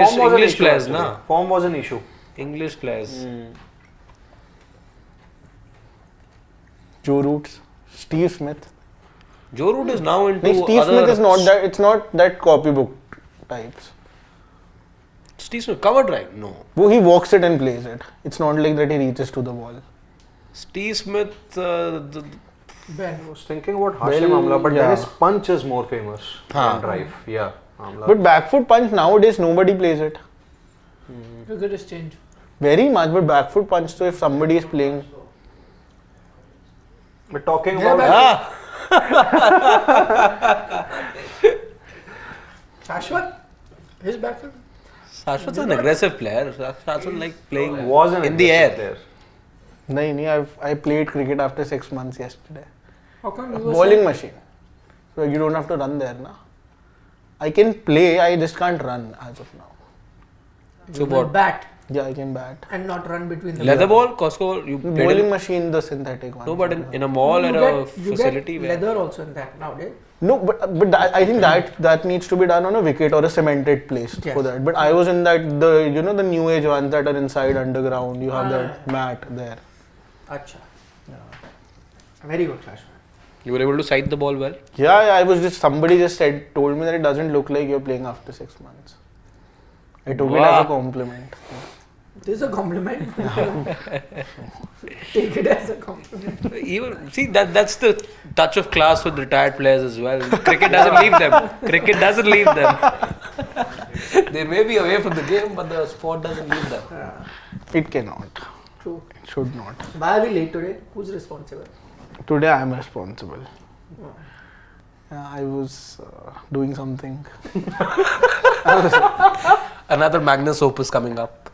English players, na? Form was an issue. English players. Joe Root, Steve Smith. Joe Root is now into Steve other... Smith is not that. It's not that copybook types. Steve Smith, cover drive? No. He walks it and plays it. It's not like that he reaches to the ball. Steve Smith... I was thinking about Hashim Amla, but then his punch is more famous than drive. Yeah. Amla. But back foot punch nowadays nobody plays it. Cricket has changed. Very much, but back foot punch. So if somebody is playing, But talking about Shashwat? His back foot? Shashwat's an aggressive player. Shashwat like playing was an in the air. player. I played cricket after 6 months yesterday. How come you were Bowling machine. So you don't have to run there, na. I can play, I just can't run as of now. So will what? bat Yeah, I can bat. and not run between the Leather ball? Costco ball? You played Bowling in, machine, the synthetic one. no, but in a mall or a You facility get where... leather also in that nowadays. No, but I think that needs to be done on a wicket or a cemented place Yes. for that. But I was in that, the new age ones that are inside underground. You have that mat there. Acha. Very good, Shashwat. You were able to sight the ball well? Yeah, I was somebody told me that it doesn't look like you're playing after 6 months. I took it as a compliment. This is a compliment. Take it as a compliment. Even see that's the touch of class with retired players as well. Cricket doesn't leave them. Cricket doesn't leave them. They may be away from the game, but the sport doesn't leave them. It cannot. True. It should not. Why are we late today? Who's responsible? Today I am responsible. I was doing something. Another Magnus Opus coming up.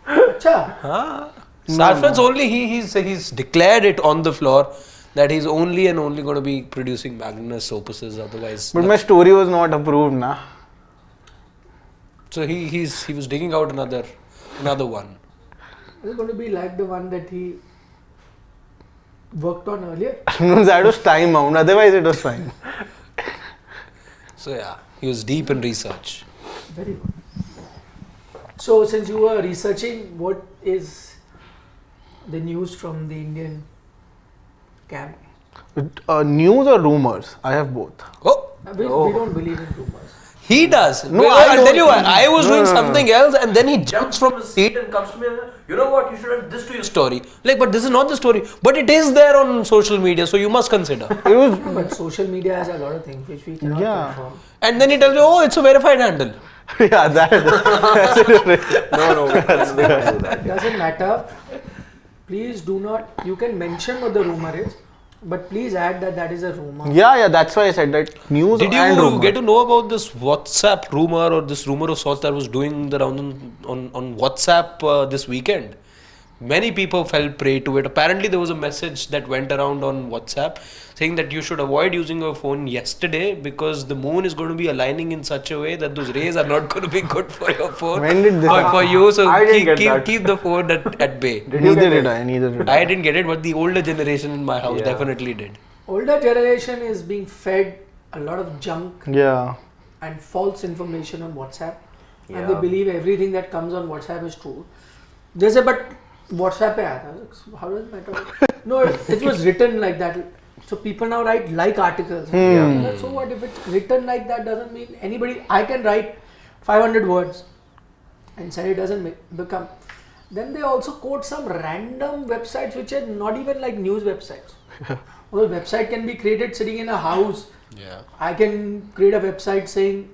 Acha. Sarfraz only he's declared it on the floor that he's only and only going to be producing Magnus Opuses, otherwise. But my story was not approved, na. So he was digging out another one. Is it going to be like the one that he worked on earlier? No, that was time bound. Otherwise, it was fine. So yeah, he was deep in research. Very good. So, since you were researching, what is the news from the Indian camp? News or rumors? I have both. Oh, We don't believe in rumors. he does. No, I'll tell you what, no, I was doing no. something else and then he jumps from his seat and comes to me and says, you know what, you should have this to your story. Like, but this is not the story. But it is there on social media, so you must consider. It was No, but social media has a lot of things which we cannot confirm. And then he tells you, oh, it's a verified handle. yeah, that's it. No, we can't do that. It doesn't matter. Please do not. You can mention what the rumor is, but please add that is a rumor. Yeah, that's why I said that news Did and you rumor. get to know about this WhatsApp rumor or this rumor of sorts that was doing the round on WhatsApp this weekend? Many people fell prey to it. Apparently, there was a message that went around on WhatsApp saying that you should avoid using your phone yesterday because the moon is going to be aligning in such a way that those rays are not going to be good for your phone. When did this or for you, so I didn't get that. keep the phone at bay. Neither did I. I didn't get it, but the older generation in my house definitely did. Older generation is being fed a lot of junk Yeah. and false information on WhatsApp, and Yeah. they believe everything that comes on WhatsApp is true. They say, but WhatsApp pe aaya tha. How does it matter? No, it was written like that. So people now write like articles. Yeah. So what if it's written like that? Doesn't mean anybody. I can write 500 words and say it doesn't become. Then they also quote some random websites which are not even like news websites. Well, website can be created sitting in a house. Yeah. I can create a website saying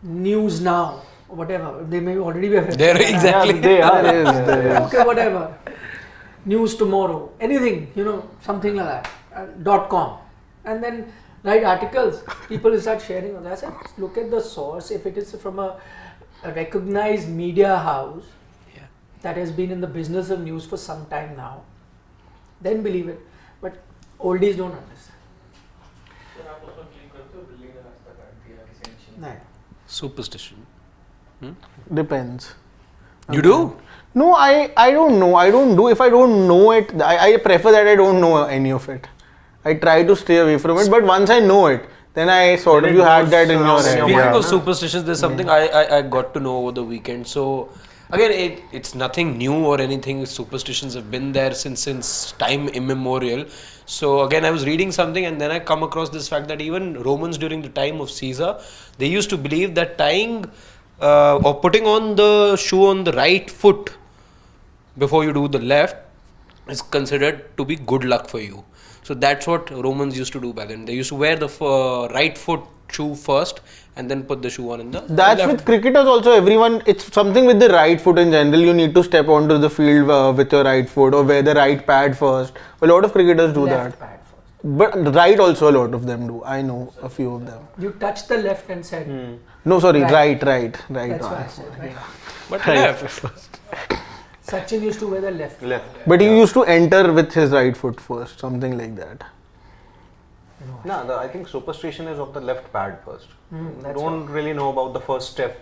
news now or whatever. They may already be a website. There, exactly. They are. There is. Okay, whatever. News tomorrow, anything, something like that. .com, and then write articles. People will start sharing on that. I said, look at the source. If it is from a recognized media house that has been in the business of news for some time now, then believe it. But oldies don't understand. No. Superstition. Depends. You do? No, I don't know. I don't do. If I don't know it, I prefer that I don't know any of it. I try to stay away from it. But once I know it, then I sort of, you had that in your head. Speaking Yeah. of superstitions, there's something I got to know over the weekend. So again, it's nothing new or anything. Superstitions have been there since time immemorial. So again, I was reading something and then I come across this fact that even Romans during the time of Caesar, they used to believe that tying or putting on the shoe on the right foot before you do the left is considered to be good luck for you. So that's what Romans used to do back then. They used to wear the right foot shoe first and then put the shoe on in the That's left. with cricketers also. Everyone, it's something with the right foot in general. You need to step onto the field with your right foot or wear the right pad first. A lot of cricketers do Left that. pad first. But right also a lot of them do. I know a few of them. You touch the left hand side. No, sorry, Right. right. That's what I said, right? But left. Sachin used to wear the left. But he used to enter with his right foot first, something like that. No, I think superstition is of the left pad first. That's Don't really know about the first step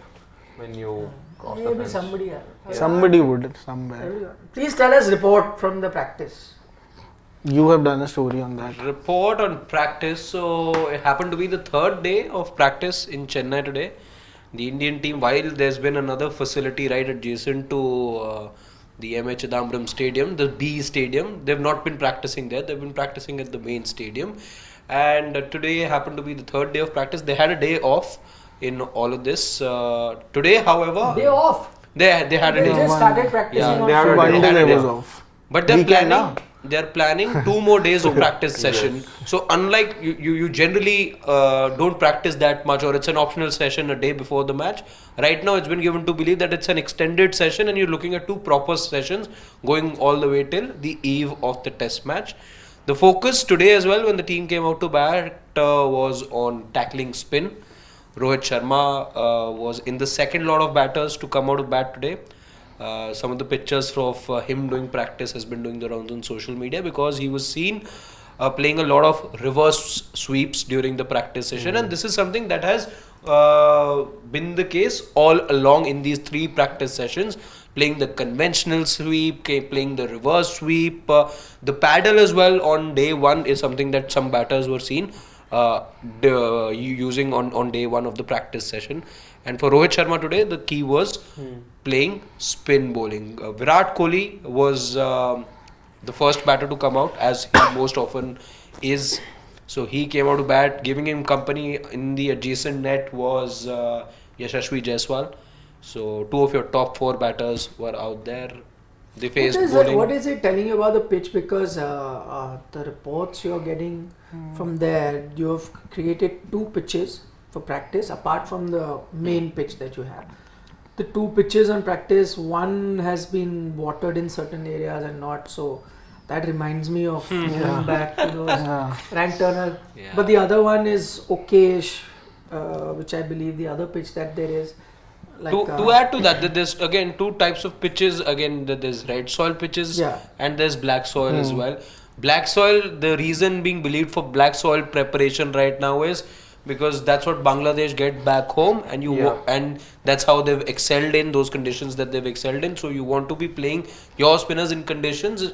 when you cross the Maybe fence. somebody else. Somebody would somewhere. Please tell us report from the practice. You have done a story on that. Report on practice. So it happened to be the third day of practice in Chennai today. The Indian team, while there's been another facility right adjacent to the M.A. Chidambaram Stadium, the B Stadium, they've not been practicing there. They've been practicing at the main stadium. And today happened to be the third day of practice. They had a day off in all of this. Today, however, Day off. they had a They day. just started practicing Yeah, on they had a Friday. One They had day a I day. was off. But they're Weekend, planning 2 more days of practice session. So unlike you generally don't practice that much, or it's an optional session a day before the match. Right now it's been given to believe that it's an extended session and you're looking at 2 proper sessions going all the way till the eve of the test match. The focus today as well when the team came out to bat was on tackling spin. Rohit Sharma was in the second lot of batters to come out of bat today. Some of the pictures of him doing practice has been doing the rounds on social media because he was seen playing a lot of reverse sweeps during the practice session, and this is something that has been the case all along in these 3 practice sessions, playing the conventional sweep, playing the reverse sweep, the paddle as well on day 1 is something that some batters were seen using on day 1 of the practice session. And for Rohit Sharma today, the key was playing spin bowling. Virat Kohli was the first batter to come out, as he most often is. So he came out to bat. Giving him company in the adjacent net was Yashasvi Jaiswal. So 2 of your top 4 batters were out there. They faced bowling. What is it telling you about the pitch? Because the reports you're getting from there, you have created 2 pitches for practice apart from the main pitch that you have. The 2 pitches on practice, one has been watered in certain areas and not, so that reminds me of going back to those Rank Turner. Yeah. But the other one is okayish, which I believe the other pitch that there is. Like, to add to that, there's again 2 types of pitches. Again, there's red soil pitches and there's black soil as well. Black soil, the reason being believed for black soil preparation right now is because that's what Bangladesh get back home, and and that's how they've excelled in those conditions that they've excelled in. So you want to be playing your spinners in conditions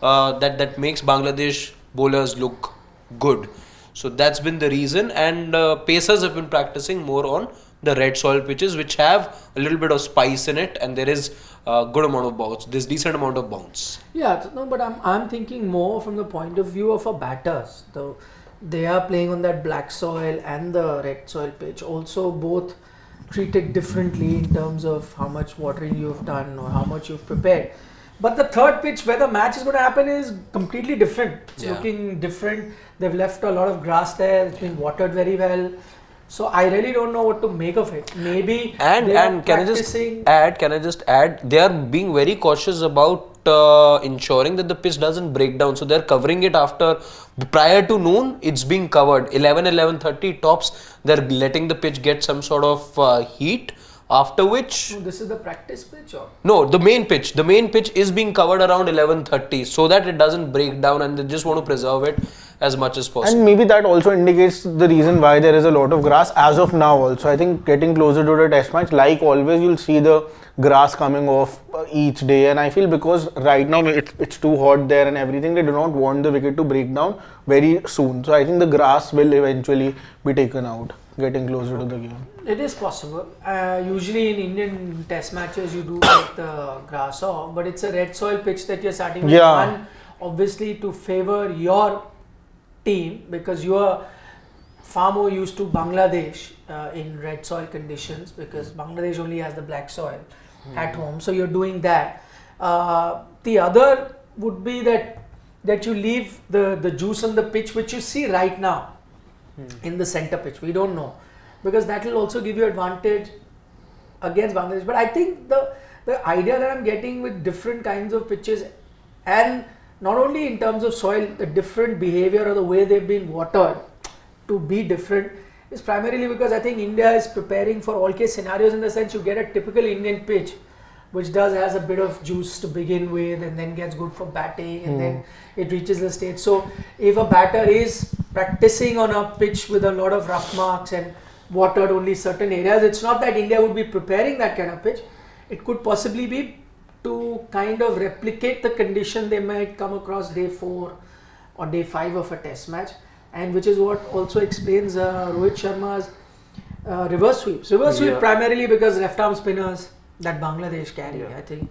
that makes Bangladesh bowlers look good. So that's been the reason, and pacers have been practicing more on the red soil pitches, which have a little bit of spice in it, and there is a good amount of bounce. There's decent amount of bounce. Yeah, no, but I'm thinking more from the point of view of a batters. Though they are playing on that black soil and the red soil pitch. Also, both treated differently in terms of how much watering you've done or how much you've prepared. But the third pitch where the match is going to happen is completely different. It's looking different. They've left a lot of grass there. It's been watered very well. So I really don't know what to make of it. Maybe and can I just add? They are being very cautious about ensuring that the pitch doesn't break down. So they're covering it prior to noon. It's being covered 11:30 tops. They're letting the pitch get some sort of heat. After which, No, this is the practice pitch or? no, the main pitch. The main pitch is being covered around 11:30 so that it doesn't break down, and they just want to preserve it as much as possible. And maybe that also indicates the reason why there is a lot of grass as of now also. I think getting closer to the test match, like always, you'll see the grass coming off each day. And I feel because right now it's too hot there and everything, they do not want the wicket to break down very soon. So I think the grass will eventually be taken out, getting closer to the game. It is possible. Usually in Indian test matches, you do take the grass off, but it's a red soil pitch that you're starting with. Yeah. One, obviously to favor your team, because you are far more used to Bangladesh in red soil conditions, because Bangladesh only has the black soil at home, so you're doing that. The other would be that you leave the juice on the pitch, which you see right now in the center pitch. We don't know, because that will also give you advantage against Bangladesh. But I think the idea that I'm getting with different kinds of pitches, and not only in terms of soil, the different behavior or the way they've been watered to be different, is primarily because I think India is preparing for all case scenarios, in the sense you get a typical Indian pitch which has a bit of juice to begin with and then gets good for batting, and then it reaches the stage. So if a batter is practicing on a pitch with a lot of rough marks and watered only certain areas, it's not that India would be preparing that kind of pitch. It could possibly be to kind of replicate the condition they might come across day 4 or day 5 of a test match, and which is what also explains Rohit Sharma's reverse sweeps. Reverse sweep primarily because left arm spinners that Bangladesh carry, I think,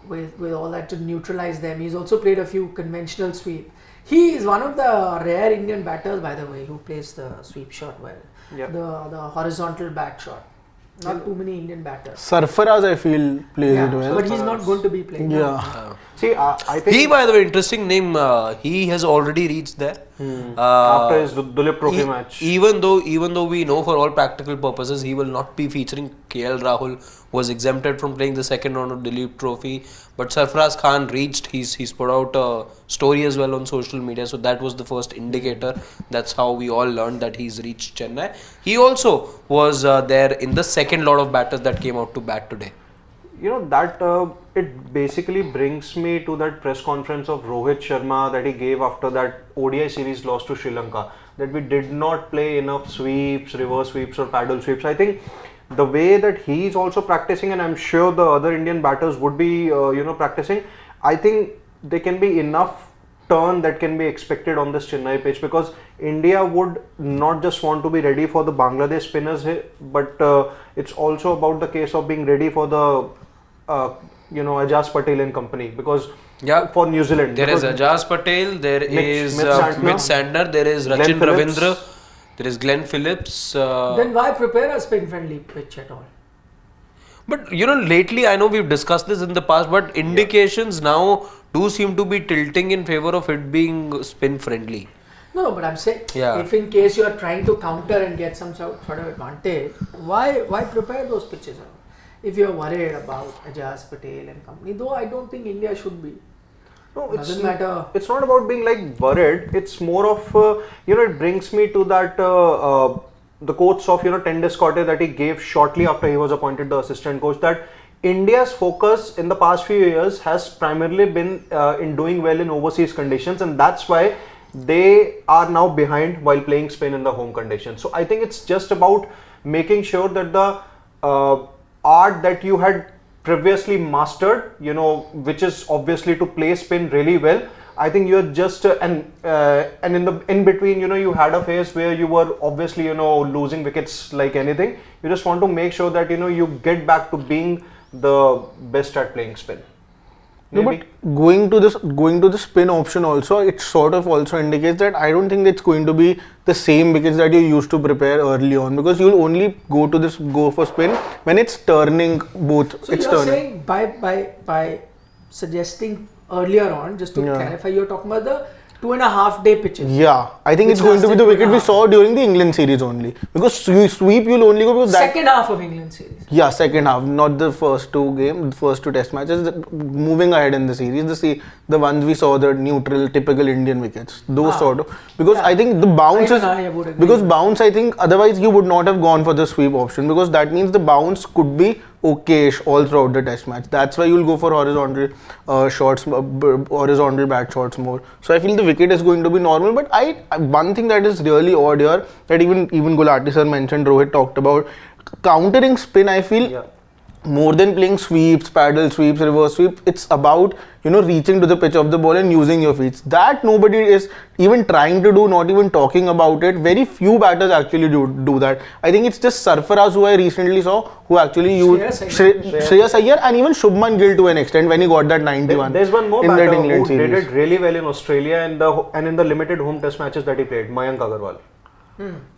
with all that to neutralize them. He's also played a few conventional sweep. He is one of the rare Indian batters, by the way, who plays the sweep shot well. The horizontal back shot. Not too many Indian batters. Sarfraz, I feel, plays it well. But he's not going to be playing. See, I think He, by the way, interesting name. He has already reached there. after his Dulip Trophy match. Even though we know for all practical purposes he will not be featuring, KL Rahul was exempted from playing the second round of Duleep Trophy, but Sarfraz Khan reached. He's put out a story as well on social media, so that was the first indicator. That's how we all learned that he's reached Chennai. He also was there in the second lot of batters that came out to bat today. You know, that it basically brings me to that press conference of Rohit Sharma that he gave after that ODI series loss to Sri Lanka, that we did not play enough sweeps, reverse sweeps or paddle sweeps. I think the way that he is also practicing, and I'm sure the other Indian batters would be practicing, I think there can be enough turn that can be expected on this Chennai pitch, because India would not just want to be ready for the Bangladesh spinners, but it's also about the case of being ready for the Ajaz Patel and company, because for New Zealand there is Ajaz Patel, there is Mitch Santner, there is Rachin Ravindra, there is Glenn Phillips. Then why prepare a spin friendly pitch at all? But lately, I know we've discussed this in the past, but indications now do seem to be tilting in favor of it being spin friendly. No, but I'm saying, if in case you are trying to counter and get some sort of advantage, why prepare those pitches? If you are worried about Ajaz Patel and company, though I don't think India should be. No, doesn't matter. It's not about being like worried. It's more of it brings me to that the quotes of Tendis Cotte that he gave shortly after he was appointed the assistant coach, that India's focus in the past few years has primarily been in doing well in overseas conditions, and that's why they are now behind while playing spin in the home conditions. So I think it's just about making sure that the art that you had previously mastered, which is obviously to play spin really well, I think you're just and in between, you had a phase where you were obviously losing wickets like anything. You just want to make sure that you get back to being the best at playing spin. No, but going to the spin option also, it sort of also indicates that I don't think it's going to be the same wickets that you used to prepare early on, because you'll only go for spin when it's turning both. So it's you're turning. saying by suggesting earlier on, just to clarify, you're talking about the 2.5 day pitches. Yeah, I think it's Which going to be lasted the wicket we 2.5. saw during the England series only. Because sweep you'll only go because that. Second half of England series. Yeah, second half, not the first two games, the first two test matches. Moving ahead in the series, the ones we saw, the neutral, typical Indian wickets, those sort of. Because Yeah. I think the bounce Even is I would agree. because bounce. I think otherwise you would not have gone for the sweep option because that means the bounce could be okayish all throughout the test match. That's why you'll go for horizontal shots, horizontal bat shots more. So I feel the wicket is going to be normal. But one thing that is really odd here that even Gulati sir mentioned, Rohit talked about. Countering spin, I feel more than playing sweeps, paddle sweeps, reverse sweep, it's about reaching to the pitch of the ball and using your feet. That nobody is even trying to do, not even talking about it. Very few batters actually do that. I think it's just Sarfraz who I recently saw who actually used Shreyas Iyer and even Shubman Gill to an extent when he got that 91. There's one more in batter that who England did series. it really well in Australia and in the limited home test matches that he played, Mayank Agarwal.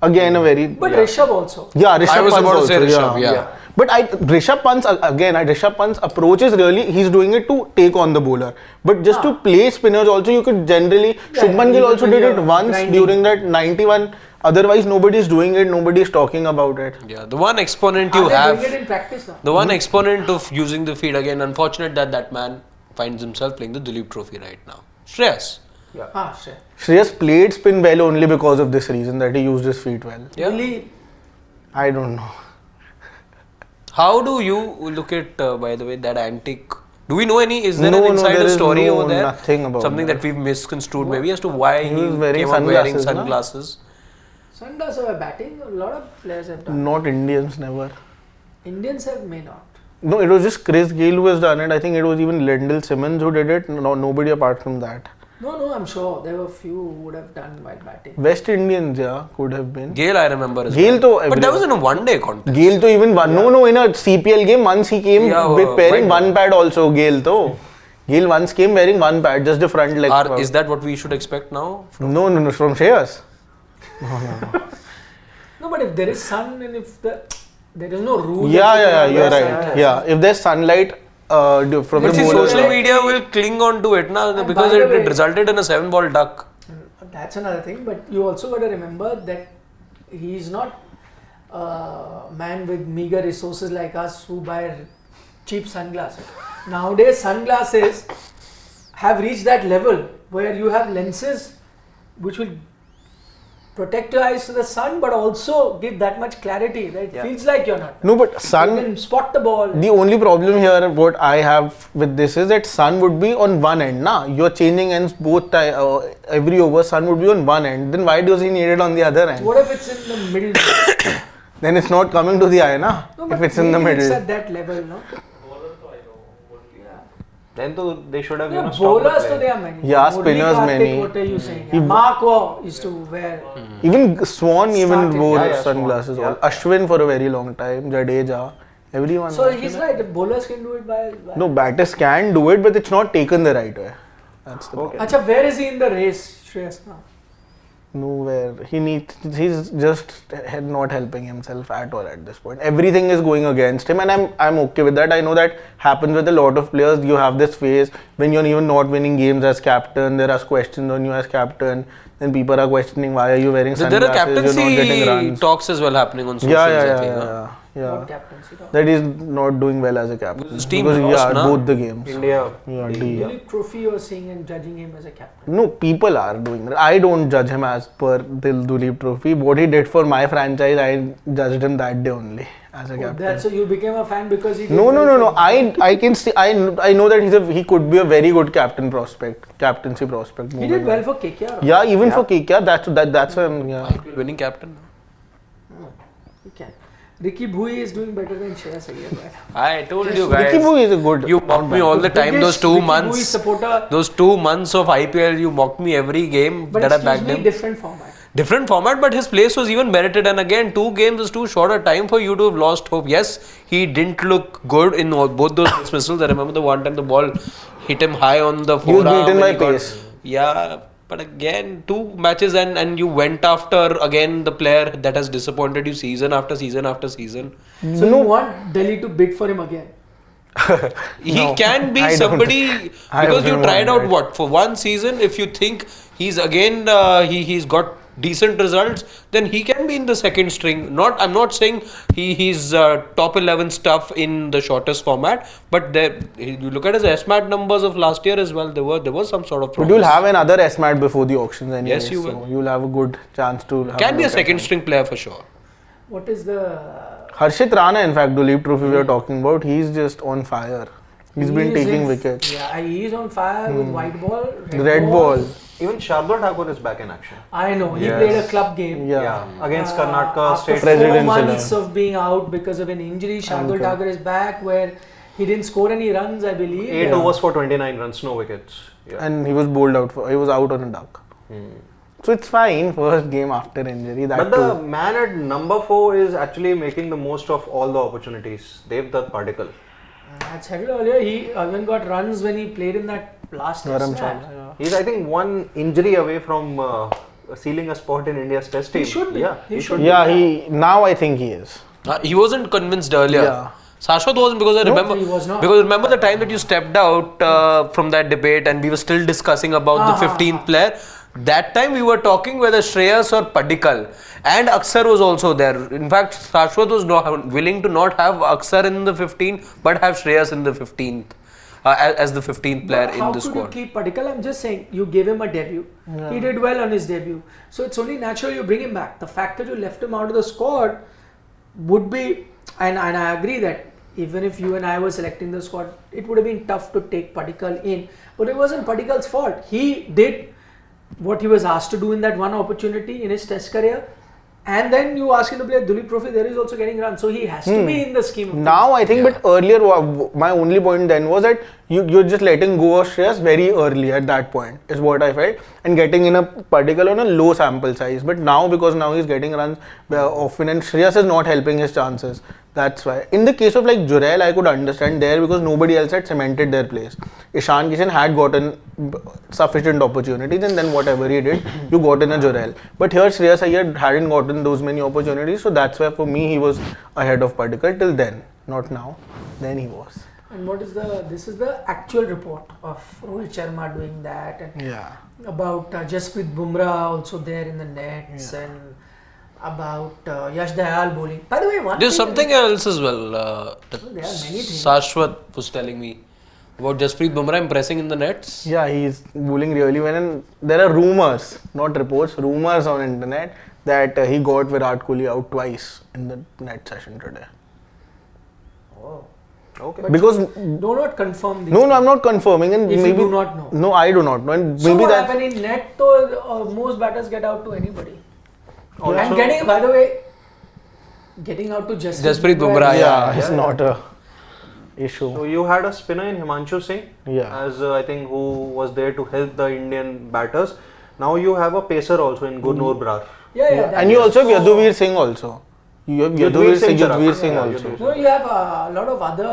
Again, a very But Rishabh also. yeah. Rishabh I was Pant's about to say also, Rishabh, yeah. But Rishabh Pant's approach is really, he's doing it to take on the bowler. But just to play spinners also, you could generally, Shubman Gill even also when did it you're once grinding. during that 91. Otherwise, nobody is doing it, nobody is talking about it. Yeah, the one exponent you Are they have, doing it in practice now? the one exponent of using the feet again, unfortunate that man finds himself playing the Duleep Trophy right now. Shreyas. Sure. Shreyas played spin well only because of this reason that he used his feet well. Yeah. Really, I don't know. How do you look at, by the way, that antic? Do we know any? Is there No, an no, insider there is story over there? nothing about Something that. that we've misconstrued maybe as to why he was wearing came out wearing sunglasses, na? sunglasses. sunglasses were batting. A lot of players have done. Not Indians, never. Indians may not. No, it was just Chris Gayle who has done it. I think it was even Lendl Simmons who did it. No, nobody apart from that. No, I'm sure there were few who would have done while batting. West Indians, yeah, could have been. Gale, I remember as Gale well. to But that was in a one-day contest. Gale to even one. No, in a CPL game once he came with pairing one pad also. Gale to. Gale once came wearing one pad, just the front leg. Is that what we should expect now? No, from Shreyas. No, but if there is sun and if there is no rule. Yeah, you're right. Yeah, if there's sunlight from the But see, bowler. social media will cling on to it now because by the it way- resulted in a 7-ball duck. That's another thing, but you also got to remember that he's not a man with meager resources like us who buy cheap sunglasses. Nowadays, sunglasses have reached that level where you have lenses which will protect your eyes to the sun but also give that much clarity that it feels like you're not. No, but You sun. can spot the ball. The only problem here, what I have with this is that sun would be on one end. You're changing ends both every over. Sun would be on one end. Then why does he need it on the other end? What if it's in the middle? Then it's not coming to the eye, na? No, If but it's in the maybe middle. It's at that level, no? Then they should have Yeah, stopped bowlers, the so play. there are many. Yeah, Murli spinners Kartik, many. What are you saying? Yeah. Mark Waugh used to wear. Even Swan even Started. wore Yeah, sunglasses. Swan, all. Ashwin for a very long time. Jadeja. Everyone. So he's right. The bowlers can do it by. No, batters can do it, but it's not taken the right way. That's the problem. Acha, where is he in the race, Shreyas now? Nowhere. He's just not helping himself at all at this point. Everything is going against him, and I'm okay with that. I know that happens with a lot of players. You have this phase when you're even not winning games as captain. There are questions on you as captain. Then people are questioning why are you wearing So sunglasses? there are You're not getting captaincy runs. talks as well happening on socials. I think, huh? Yeah. What captaincy? That he's not doing well as a captain. His team Because, lost, na? both the games. India. Yeah, Duleep Trophy you're seeing and judging him as a captain. No, people are doing that. I don't judge him as per the Duleep Trophy. What he did for my franchise, I judged him that day only as a captain. That's so you became a fan because he. Did No. well for- I can see. I know that he could be a very good captaincy prospect. He did well for KKR. Yeah, even for KKR, that's yeah. IPL winning captain. He can. Ricky Bhui is doing better than Shreyas Iyer. I told you guys. Ricky Bhui is a good. You mocked me all the time. Those Biggest 2 Ricky Bhui months. supporter. Those 2 months of IPL, you mocked me every game But that I excuse backed me, him. different format. Different format, but his place was even merited. And again, 2 games is too short a time for you to have lost hope. Yes, he didn't look good in both those dismissals. I remember the one time the ball hit him high on the He was forearm. beaten by and he got- pace. Yeah, but again, 2 matches and you went after again the player that has disappointed you season after season after season. So you want Delhi to bid for him again? He No, can be I don't somebody think- I because you wouldn't tried want out that. what for one season. If you think he's again he's got decent results, then he can be in the second string. I'm not saying he's top 11 stuff in the shortest format, but you look at his S-Mat numbers of last year as well. There was some sort of But promise. you'll have another S-Mat before the auctions anyway. Yes, you so will. You'll have a good chance to have Can be a look at second him. string player for sure. What is the Harshit Rana, in fact, Duleep Trophy we were talking about, he's just on fire. He's been taking wickets. Yeah, he's on fire with white ball, Red ball. Even Shardul Thakur is back in action. I know, he Yes. played a club game. Yeah. Against Karnataka After State. 4 Presidential. months of being out because of an injury, Shardul Okay. Thakur is back where he didn't score any runs, I believe. 8 overs for 29 runs, no wickets. Yeah. And he was bowled out. He was out on a duck. So it's fine. First game after injury. That But the too. man at number 4 is actually making the most of all the opportunities. Devdutt Padikkal. I said it earlier, he even got runs when he played in that last test match. He's, I think, one injury away from sealing a spot in India's test team. He should be. Yeah, He should Yeah, now I think he is. He wasn't convinced earlier. Yeah. Shashwat wasn't because I remember. he was not. Because remember the time that you stepped out from that debate and we were still discussing about the 15th player. That time we were talking whether Shreyas or Padikkal, and Aksar was also there. In fact, Shashwat was not willing to not have Aksar in the 15, but have Shreyas in the 15th as the 15th player But in how the could squad. you keep Padikkal? I'm just saying, you gave him a debut. He did well on his debut. So it's only natural you bring him back. The fact that you left him out of the squad would be, and I agree that even if you and I were selecting the squad, it would have been tough to take Padikkal in. But it wasn't Padikkal's fault. He did what he was asked to do in that one opportunity in his test career. And then you ask him to play at Duleep Trophy, there is also getting runs. So he has to be in the scheme of things. Now I think, but earlier my only point then was that you're just letting go of Shreyas very early at that point is what I felt, and getting in a Padikkal on a low sample size. But now because now he's getting runs often and Shreyas is not helping his chances. That's why. In the case of like Jurel, I could understand there because nobody else had cemented their place. Ishan Kishan had gotten sufficient opportunities, and then whatever he did, you got in a Jurel. But here Shreyas Iyer hadn't gotten those many opportunities, so that's why for me he was ahead of Padikkal till then, not now. Then he was. And what is this is the actual report of Rohit Sharma doing that, and Yeah. about Jasprit Bumrah also there in the nets, and about Yash Dayal bowling. By the way, There's something else as well that there are many things. Shashwat was telling me about Jasprit Bumrah impressing in the nets. Yeah, he's bowling really well, and there are rumors, not reports, rumors on internet that he got Virat Kohli out twice in the net session today. Oh. Okay. Because Do not confirm these. no, I'm not confirming, and If you maybe do not know. No, I do not know, and So maybe what that's happened in net? Though most batters get out to anybody. Also- And getting, by the way, getting out to Jasprit Bumrah, yeah, it's yeah. not a issue. So you had a spinner in Himanshu Singh, Yeah. as I think who was there to help the Indian batters. Now you have a pacer also in Gurnur Brar. Yeah. that And you is also have so- Yaduvir Singh also. You have Yaduvir Singh Yaduvir Charak. Singh Yeah, also. Yaduvir No, you have a lot of other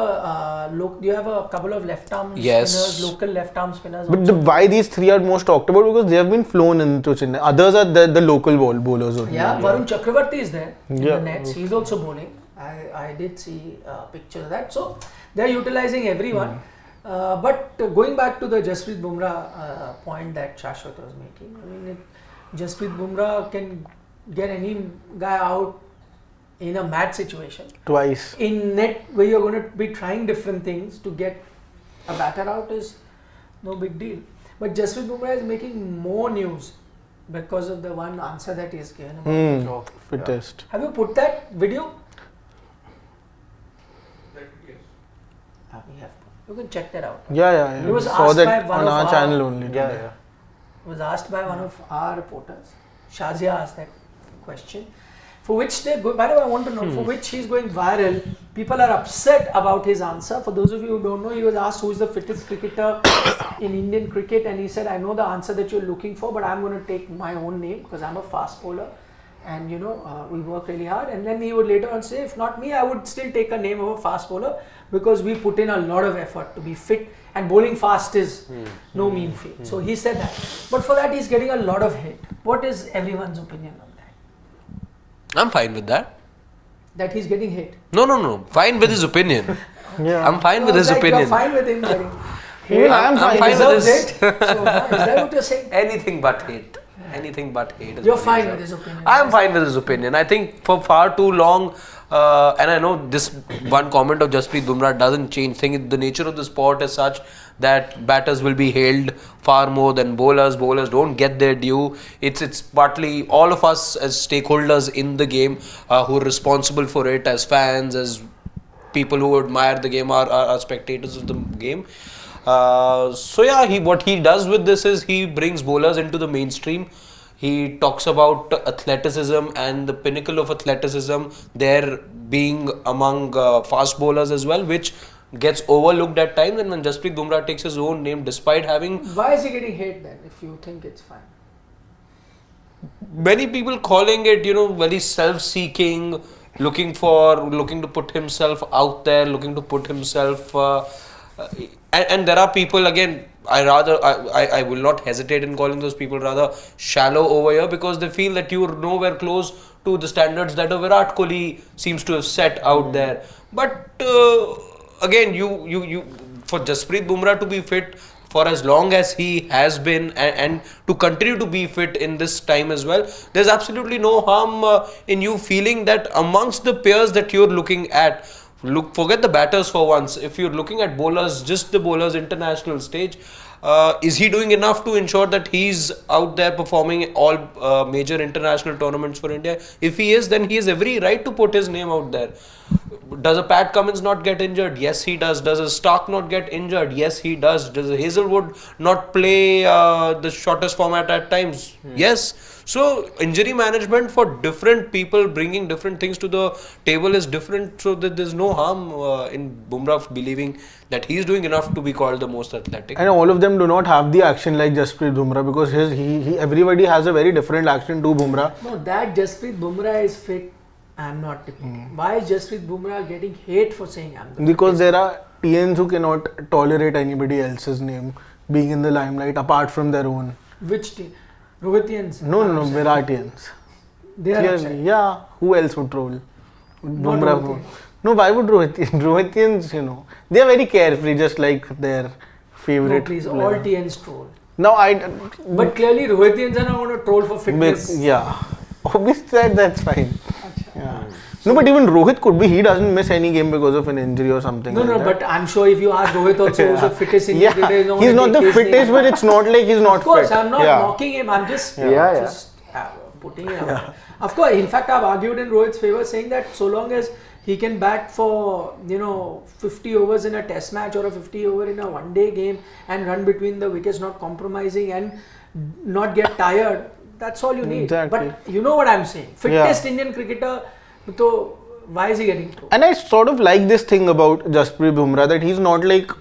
you have a couple of left arm Yes. spinners, local left arm spinners. But also. why these three are most talked about because they have been flown into Chennai. Others are the local bowlers only. Yeah, Varun Chakravarti is there in Yeah. the nets. He's also bowling. I did see a picture of that. So they're utilizing everyone. But going back to the Jasprit Bumrah point that Shashwat was making, I mean, Jasprit Bumrah can get any guy out in a mad situation. Twice. In net, where you're going to be trying different things to get a batter out is no big deal. But Jasprit Bumrah is making more news because of the one answer that he's given. About. Fittest. Have you put that video? We have. You can check that out. Yeah. He was Saw asked that by one on of our our- channel only. Yeah, today. yeah. Was asked by one of our reporters. Shazia asked that question. For which they go, by the way, I want to know, for which he's going viral. People are upset about his answer. For those of you who don't know, he was asked who is the fittest cricketer in Indian cricket, and he said, I know the answer that you're looking for, but I'm going to take my own name because I'm a fast bowler. And we work really hard. And then he would later on say, if not me, I would still take a name of a fast bowler because we put in a lot of effort to be fit, and bowling fast is no mean feat. So he said that. But for that, he's getting a lot of hate. What is everyone's opinion on that? I'm fine with that. That he's getting hate. No. Fine with his opinion. Yeah. I'm fine with his You're opinion. fine with him getting Even I'm I'm fine fine with with his. So, is that what you're saying? Anything but hate. Anything but hate. is You're what fine he with said. his opinion. I'm fine with his opinion. I think for far too long, and I know this one comment of Jasprit Bumrah doesn't change things. The nature of the sport is such that batters will be hailed far more than bowlers. Bowlers don't get their due. It's partly all of us as stakeholders in the game who are responsible for it, as fans, as people who admire the game, are spectators of the game. So yeah, what he does with this is he brings bowlers into the mainstream. He talks about athleticism and the pinnacle of athleticism there being among fast bowlers as well, which gets overlooked at times. And when Jasprit Bumrah takes his own name, despite having Why is he getting hate then? If you think it's fine. many people calling it, very self-seeking, looking to put himself out there, looking to put himself, and there are people again. I will not hesitate in calling those people rather shallow over here, because they feel that you're nowhere close to the standards that a Virat Kohli seems to have set out there. But again, you for Jasprit Bumrah to be fit for as long as he has been, and to continue to be fit in this time as well, there's absolutely no harm in you feeling that amongst the pairs that you're looking at, forget the batters for once. If you're looking at bowlers, just the bowlers international stage, is he doing enough to ensure that he's out there performing all major international tournaments for India? If he is, then he has every right to put his name out there. Does a Pat Cummins not get injured? Yes, he does. Does a Stark not get injured? Yes, he does. Does a Hazelwood not play the shortest format at times? Yes. So injury management for different people, bringing different things to the table is different. So that there's no harm in Bumrah believing that he's doing enough to be called the most athletic. And all of them do not have the action like Jasprit Bumrah, because everybody has a very different action to Bumrah. No, that Jasprit Bumrah is fit. I'm not debating. Why is Jasprit Bumrah getting hate for saying I'm the Because there are TNs who cannot tolerate anybody else's name being in the limelight apart from their own. Which team? Rohitians? No, Viratians. They are upset. Yeah, who else would troll? Not Bumrah. Rohitians. No, why would Rohitians, they are very carefree, just like their favorite No, please, player. all TNs troll. Now But clearly Rohitians are not going to troll for fitness. yeah, obviously that's fine. Yeah. No, but even Rohit could be. He doesn't miss any game because of an injury or something. No, like no, that. but I'm sure if you ask Rohit also who's the fittest in India, Yeah, he's not the fittest, but it's not like he's not Of course, fit. I'm not mocking him. I'm just, putting it out. Of course, in fact, I've argued in Rohit's favor, saying that so long as he can bat for 50 overs in a test match or a 50 over in a one-day game and run between the wickets, not compromising and not get tired, that's all you need. Exactly. But you know what I'm saying. Fittest Indian cricketer, so why is he getting through? And I sort of like this thing about Jasprit Bumrah, that he's not like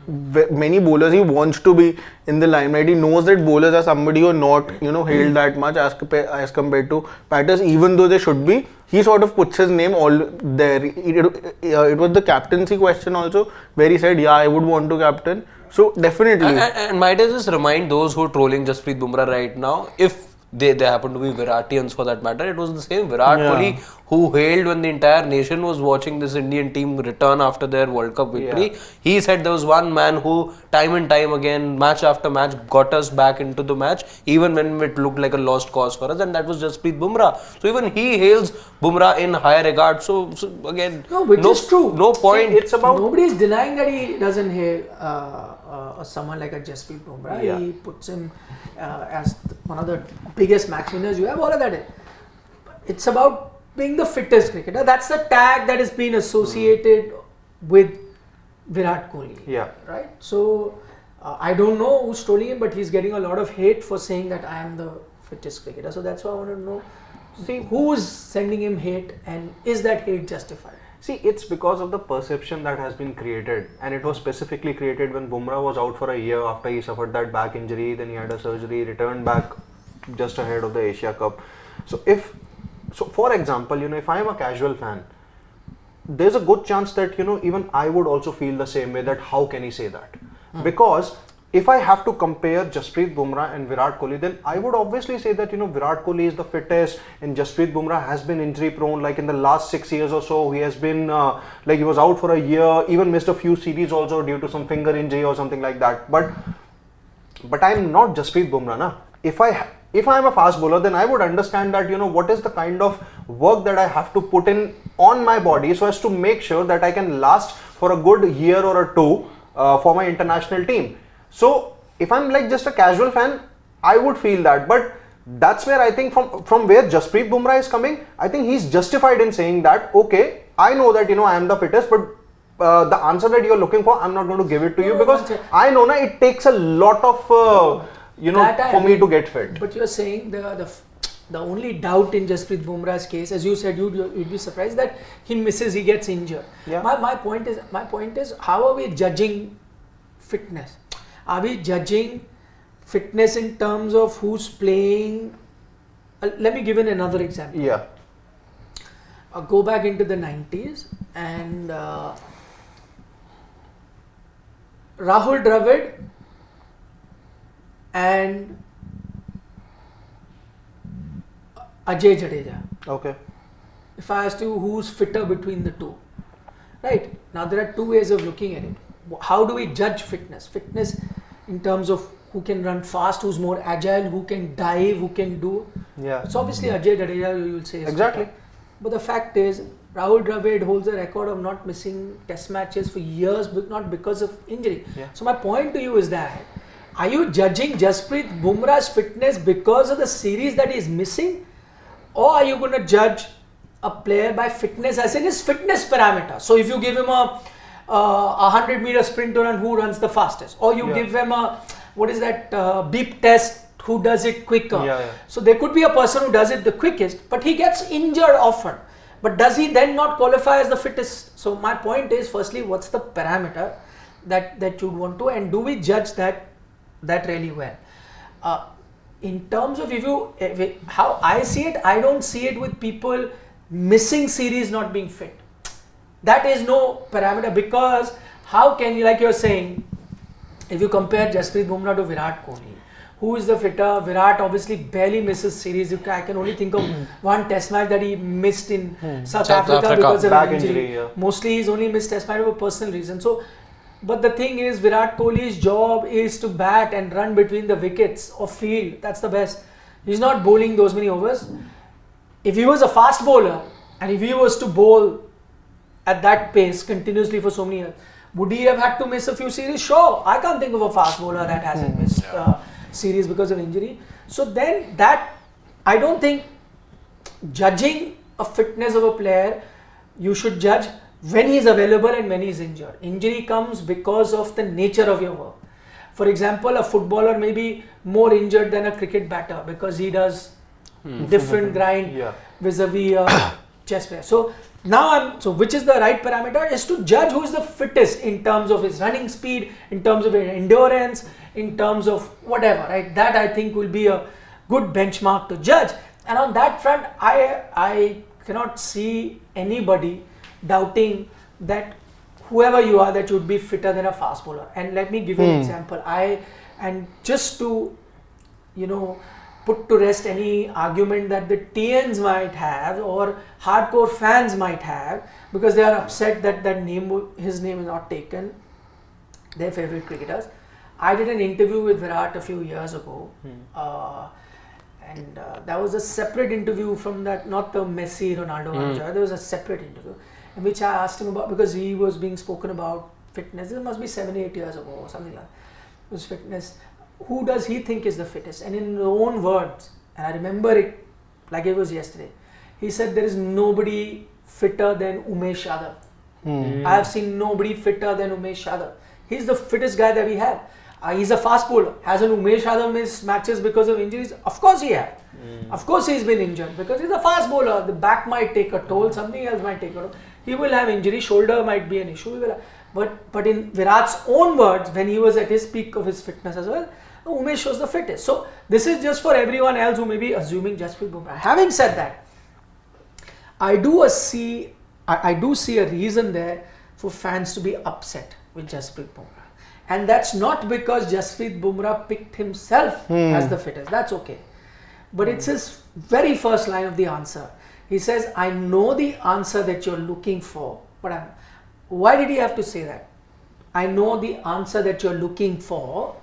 many bowlers. He wants to be in the limelight. He knows that bowlers are somebody who are not, hailed that much as compared to batters, even though they should be. He sort of puts his name all there. It was the captaincy question also, where he said, I would want to captain. So definitely. And might I just remind those who are trolling Jasprit Bumrah right now, if they happen to be Viratians for that matter, it was the same Virat Kohli who hailed when the entire nation was watching this Indian team return after their World Cup victory. He said there was one man who time and time again, match after match, got us back into the match even when it looked like a lost cause for us, and that was Jasprit Bumrah. So even he hails Bumrah in high regard. So again, which is true. No point. It's about Nobody is denying that he doesn't hail someone like a Jasprit Bumrah. He puts him as one of the biggest match winners you have. All of that. It's about being the fittest cricketer. That's the tag that has been associated with Virat Kohli. Yeah. Right. So I don't know who's trolling him, but he's getting a lot of hate for saying that I am the fittest cricketer. So that's why I want to know. See, who's sending him hate, and is that hate justified? See, it's because of the perception that has been created, and it was specifically created when Bumrah was out for a year after he suffered that back injury. Then he had a surgery, returned back just ahead of the Asia Cup. So for example, if I am a casual fan, there's a good chance that even I would also feel the same way, that how can he say that? Because if I have to compare Jasprit Bumrah and Virat Kohli, then I would obviously say that, Virat Kohli is the fittest and Jasprit Bumrah has been injury prone. Like in the last 6 years or so, he has been, he was out for a year, even missed a few series also due to some finger injury or something like that. But I'm not Jasprit Bumrah, na. If I am a fast bowler, then I would understand that, what is the kind of work that I have to put in on my body so as to make sure that I can last for a good year or a two for my international team. So if I'm like just a casual fan, I would feel that. But that's where I think from where Jasprit Bumrah is coming, I think he's justified in saying that, okay, I know that, I am the fittest, but the answer that you're looking for, I'm not going to give it to you because I know it takes a lot of, for me to get fit. But you're saying the only doubt in Jasprit Bumrah's case, as you said, you'd be surprised that he gets injured. Yeah. My point is, how are we judging fitness? Are we judging fitness in terms of who's playing? Let me give you another example. Yeah. Go back into the 90s and Rahul Dravid and Jadeja. Okay. If I ask you who's fitter between the two, right? Now there are two ways of looking at it. How do we judge fitness? Fitness in terms of who can run fast, who's more agile, who can dive, who can do. Yeah. It's obviously Jadeja, you will say. Exactly. Fitter. But the fact is, Rahul Dravid holds a record of not missing test matches for years, but not because of injury. Yeah. So my point to you is that, are you judging Jasprit Bumrah's fitness because of the series that he's missing? Or are you going to judge a player by fitness as in his fitness parameter? So if you give him a 100-meter sprint to run, who runs the fastest? Or you give him a, beep test, who does it quicker? Yeah. So there could be a person who does it the quickest, but he gets injured often. But does he then not qualify as the fittest? So my point is, firstly, what's the parameter that you want to, and do we judge that really well? In terms of how I see it, I don't see it with people missing series not being fit. That is no parameter, because how can you, like you're saying, if you compare Jasprit Bumrah to Virat Kohli, who is the fitter? Virat obviously barely misses series. I can only think of one test match that he missed in South Africa because of an injury. Yeah. Mostly he's only missed test match for personal reasons. So, but the thing is, Virat Kohli's job is to bat and run between the wickets or field. That's the best. He's not bowling those many overs. If he was a fast bowler and if he was to bowl at that pace continuously for so many years, would he have had to miss a few series? Sure. I can't think of a fast bowler that hasn't missed series because of injury. So then I don't think judging a fitness of a player, you should judge when he's available and when he's injured. Injury comes because of the nature of your work. For example, a footballer may be more injured than a cricket batter because he does different grind vis-a-vis a chess player. So now which is the right parameter is to judge who is the fittest in terms of his running speed, in terms of his endurance, in terms of whatever, right? That I think will be a good benchmark to judge. And on that front, I cannot see anybody doubting that whoever you are, that you would be fitter than a fast bowler. And let me give you an example. And just to, put to rest any argument that the TNs might have or hardcore fans might have, because they are upset that his name is not taken, their favorite cricketers. I did an interview with Virat a few years ago, and that was a separate interview from that, not the Messi, Ronaldo, there was a separate interview in which I asked him about, because he was being spoken about fitness, it must be 7-8 years ago or something like that, it was fitness. Who does he think is the fittest? And in his own words, and I remember it like it was yesterday, he said there is nobody fitter than Umesh Yadav. I have seen nobody fitter than Umesh Yadav. He's the fittest guy that we have. He's a fast bowler. Hasn't Umesh Yadav missed matches because of injuries? Of course he has. Of course he's been injured because he's a fast bowler. The back might take a toll, something else might take a toll. He will have injury, shoulder might be an issue. But in Virat's own words, when he was at his peak of his fitness as well, Umesh was the fittest. So this is just for everyone else who may be assuming Jasprit Bumrah. Having said that, I do see a reason there for fans to be upset with Jasprit Bumrah. And that's not because Jasprit Bumrah picked himself as the fittest. That's okay. But it's his very first line of the answer. He says, I know the answer that you're looking for. But why did he have to say that? I know the answer that you're looking for,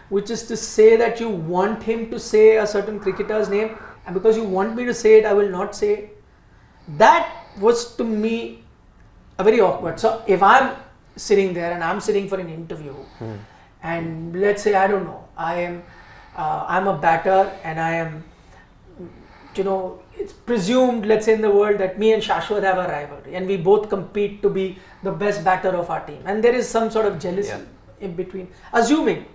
which is to say that you want him to say a certain cricketer's name, and because you want me to say it, I will not say it. That was to me a very awkward. So if I'm sitting there and I'm sitting for an interview, and let's say, I don't know, I'm a batter and I am, it's presumed, let's say in the world, that me and Shashwat have a rivalry and we both compete to be the best batter of our team, and there is some sort of jealousy in between, assuming.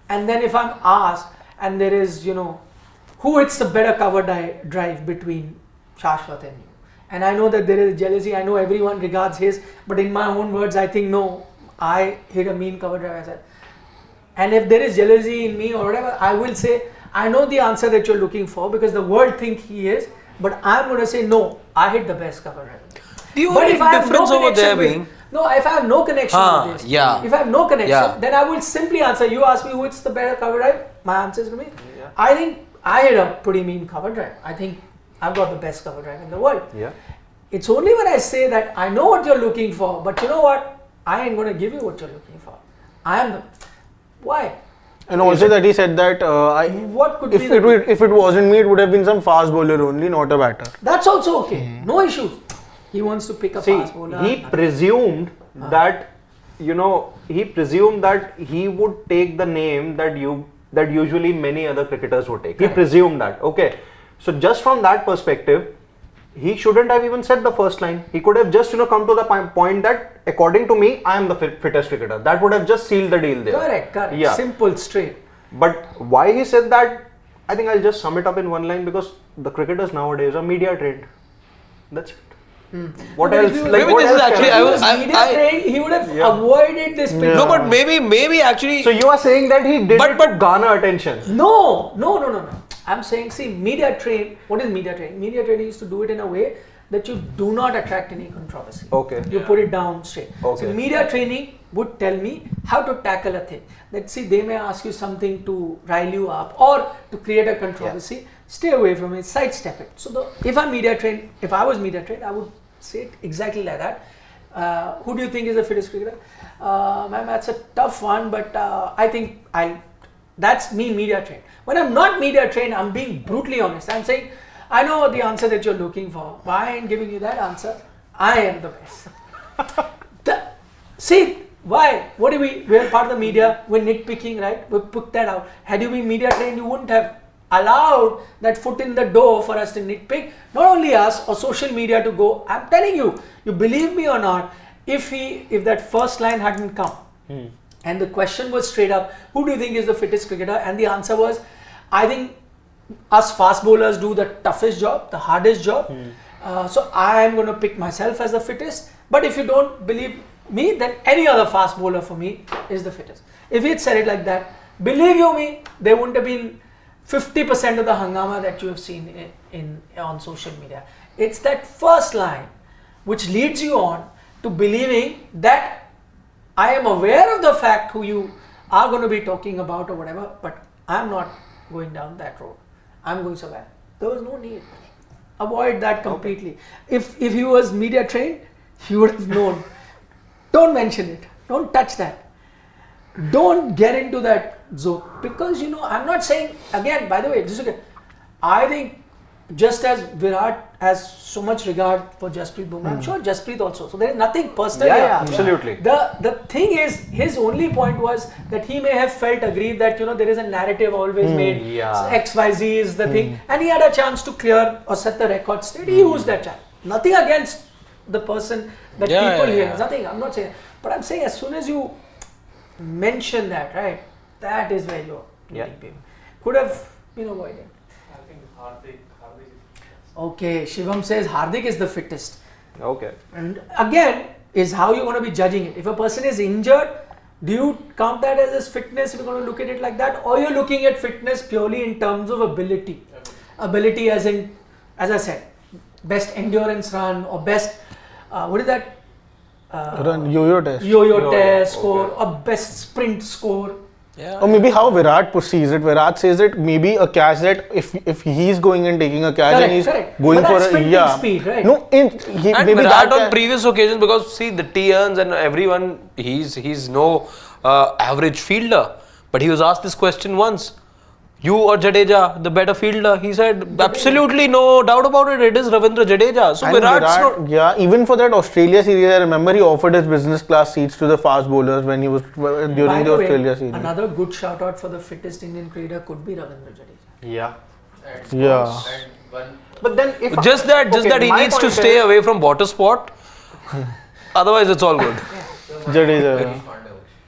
And then if I'm asked, and there is, who hits the better cover drive between Shashwat and you, and I know that there is jealousy, I know everyone regards his, but in my own words, I think no, I hit a mean cover drive. I said, and if there is jealousy in me or whatever, I will say, I know the answer that you're looking for because the world think he is, but I'm going to say no, I hit the best cover drive. The only difference over there being, no, if I have no connection with this, if I have no connection, then I will simply answer. You ask me who hits the better cover drive, my answer is going to be, I think I hit a pretty mean cover drive. I think I've got the best cover drive in the world. It's only when I say that I know what you're looking for, but you know what? I ain't going to give you what you're looking for. I am the... Why? And also that he said that what could if it wasn't me, it would have been some fast bowler only, not a batter. That's also okay. No issues. He wants to pick a fast bowler. He presumed that, he would take the name that usually many other cricketers would take. He presumed that. Okay. So just from that perspective, he shouldn't have even said the first line. He could have just, come to the point that according to me, I am the fittest cricketer. That would have just sealed the deal there. Correct. Yeah. Simple, straight. But why he said that, I think I'll just sum it up in one line, because the cricketers nowadays are media trained. That's it. What else? He would have avoided this picture. No, but maybe actually. So you are saying that he did it to garner attention? No. I'm saying, see, media train. What is media training? Media training is to do it in a way that you do not attract any controversy. Okay. You put it down straight. Okay. So media training would tell me how to tackle a thing. Let's see, they may ask you something to rile you up or to create a controversy. Stay away from it, sidestep it. So if I was media trained, I would say it exactly like that. Who do you think is the fittest cricketer? Ma'am, that's a tough one, but I think that's me media trained. When I'm not media trained, I'm being brutally honest. I'm saying, I know the answer that you're looking for. Why I ain't giving you that answer? I am the best. See, why? We're part of the media, we're nitpicking, right? We put that out. Had you been media trained, you wouldn't have allowed that foot in the door for us to nitpick. Not only us or social media to go. I'm telling you, you believe me or not, if that first line hadn't come, and the question was straight up, who do you think is the fittest cricketer? And the answer was, I think us fast bowlers do the toughest job, the hardest job. So I am going to pick myself as the fittest. But if you don't believe me, then any other fast bowler for me is the fittest. If he'd said it like that, believe you me, there wouldn't have been 50% of the hangama that you have seen on social media. It's that first line which leads you on to believing that I am aware of the fact who you are going to be talking about or whatever, but I'm not going down that road. I'm going somewhere. There was no need. Avoid that completely. If he was media trained, he would have known. Don't mention it. Don't touch that. Don't get into that zone. Because, I'm not saying, again, by the way, I think just as Virat has so much regard for Jasprit Bumrah, I'm sure Jasprit also. So there is nothing personal here. Yeah, absolutely. The thing is, his only point was that he may have felt aggrieved that, there is a narrative always made. XYZ is the thing. And he had a chance to clear or set the record straight. He used that chance. Nothing against the person that people hear. Nothing. I'm not saying. But I'm saying as soon as you mention that, right, that is where you're getting people. Could have been avoided. I think Hardik Okay, Shivam says Hardik is the fittest. Okay. And again, is how you're going to be judging it. If a person is injured, do you count that as his fitness if you're going to look at it like that? Or you're looking at fitness purely in terms of ability? Ability as in, as I said, best endurance run or best, what is that? Run yo-yo test. yo-yo test score or best sprint score. Yeah. Or maybe how Virat sees it. Virat says that maybe a catch that if he's going and taking a catch and he's going But for that's a sprinting speed, right? No, And maybe Virat that on previous occasions, because see the Tians and everyone, he's no average fielder, but he was asked this question once. You or Jadeja, the better fielder? He said, absolutely no doubt about it. It is Ravindra Jadeja. So And Virat's not. yeah, even for that Australia series, I remember he offered his business class seats to the fast bowlers when he was during By the way, Australia series. another good shout out for the fittest Indian cricketer could be Ravindra Jadeja. Yeah. Yeah. But then if Just that he my needs to point stay is- away from water sport. Otherwise, it's all good. Jadeja.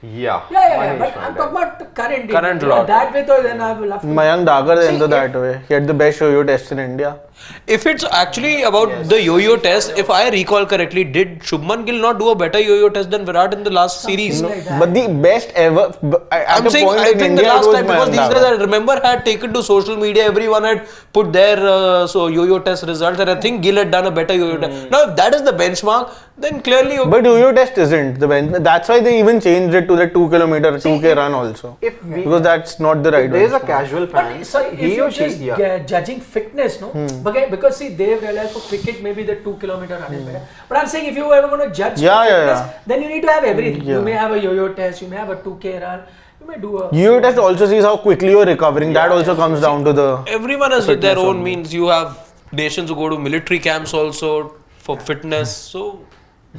Yeah. Yeah, Manish but I'm Pandey. talking about the current Current India. lot. That way, though, then I will have to. Mayank Dagar See, ended that way. He had the best yo-yo test in India. If it's actually about the yo-yo test, if I recall correctly, did Shubman Gill not do a better yo-yo test than Virat in the last series? Something like that. But the best ever. I'm saying, I think the last time, because these guys, I remember, had taken to social media, everyone had put their yo-yo test results, and I think Gill had done a better yo-yo test. Now, if that is the benchmark, then clearly. But yo-yo test isn't the bench. That's why they even changed it to the 2 kilometer 2K run also. Because that's not the right there is a benchmark. casual fan. But sorry, if he you're or she, just yeah. judging fitness, no? Because see, they've realized for cricket maybe the 2 kilometer run is better. But I'm saying if you ever want to judge for fitness, then you need to have everything. Yeah. You may have a yo-yo test, you may have a 2K run, you may do a. Yo-yo test also sees how quickly you're recovering. That also comes down to the. Everyone has their own means. You have nations who go to military camps also for fitness. So,